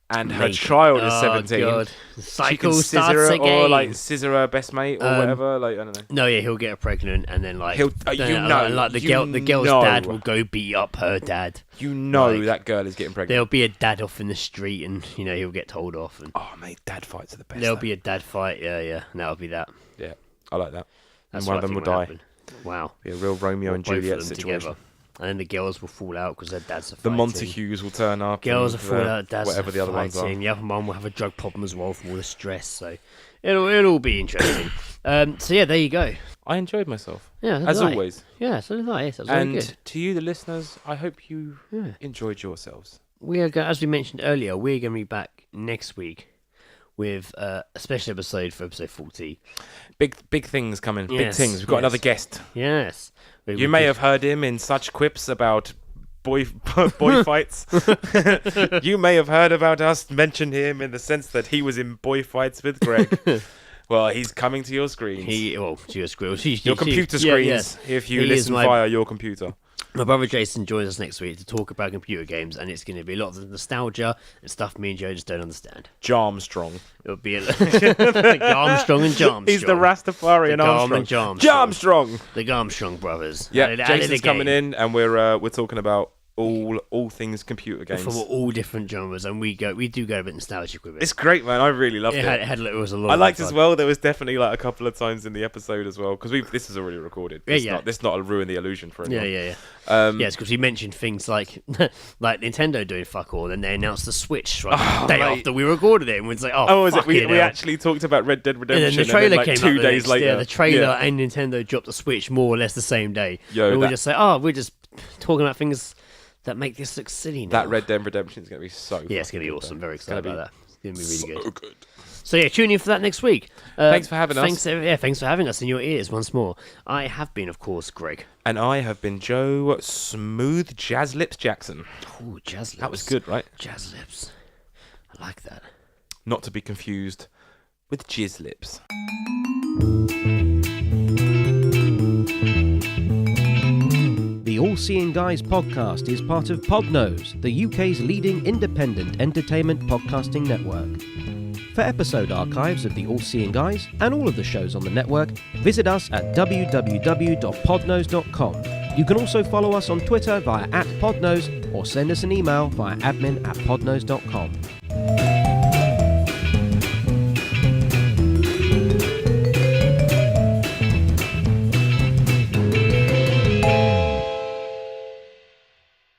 and her Make- child is Oh, 17, God. she Cycle can starts scissor her again. or like scissor her best mate or whatever. Like I don't know. No, yeah, he'll get her pregnant, and then like He'll- like the girl's know. dad will go beat up her dad. You know Like, that girl is getting pregnant. There'll be a dad off in the street, and he'll get told off, and Oh mate, dad fights are the best. there'll though. be a dad fight. Yeah, and that'll be that. Yeah, I like that. That's and one what of them I will think die. happen. Wow. Be a real Romeo and Both of Juliet them situation. together. And then the girls will fall out because their dads are The fighting. Montagues will turn up. Girls and, will fall out, dads whatever are the other ones are. fighting. The other mum will have a drug problem as well from all the stress. So it'll all be interesting. So yeah, there you go. I enjoyed myself. Yeah, as did I. always. Yeah, so did I. Yes, that was very And good. to you, the listeners, I hope you Yeah. enjoyed yourselves. We are, as we mentioned earlier, we're going to be back next week with a special episode for episode 40. Big things coming. Big Yes, things. We've got yes. another guest. Yes. You may have heard him in such quips about boy fights. You may have heard about us mention him in the sense that he was in boy fights with Greg. Well, he's coming to your screens. to your screens. Your computer screens, if you He is listen my- via your computer. My brother Jason joins us next week to talk about computer games, and it's going to be a lot of nostalgia and stuff me and Joe just don't understand. Jarmstrong. It'll be Armstrong and Jarmstrong. He's the Rastafarian The Garm Armstrong. and Jarmstrong. Jarmstrong. The Armstrong brothers. Yeah, Added Jason's again. coming in, and we're talking about all things computer games. From all different genres, and we do go a bit nostalgic with it. It's great, man. I really loved it. It was a lot. I of liked fun. as well. There was definitely like a couple of times in the episode as well because this is already recorded. Yeah. This not ruin the illusion for anyone. Yeah. Yeah. Yes, because we mentioned things like like Nintendo doing fuck all, and they announced the Switch the day mate. after we recorded it, and we was like, Oh, was it? We fucking hell. actually talked about Red Dead And Redemption, then the trailer like came 2 out the days next, later. Yeah, the trailer Yeah. and Nintendo dropped the Switch more or less the same day. Yo, and we that- just say, we're just talking about things that make this look silly now. That Red Dead Redemption is going to be so. Yeah, it's going to be fucking awesome. good, Very It's gonna excited about that. It's going to be really so good. good. So yeah, tune in for that next week. Thanks for having us. Thanks for having us in your ears once more. I have been, of course, Greg. And I have been Joe Smooth Jazz Lips Jackson. Ooh, Jazz Lips. That was good, right? Jazz Lips. I like that. Not to be confused with Jizz Lips. The All Seeing Guys podcast is part of Podnose, the UK's leading independent entertainment podcasting network. For episode archives of the All Seeing Guys and all of the shows on the network, visit us at www.podnose.com. You can also follow us on Twitter via @podnose or send us an email via admin@podnose.com.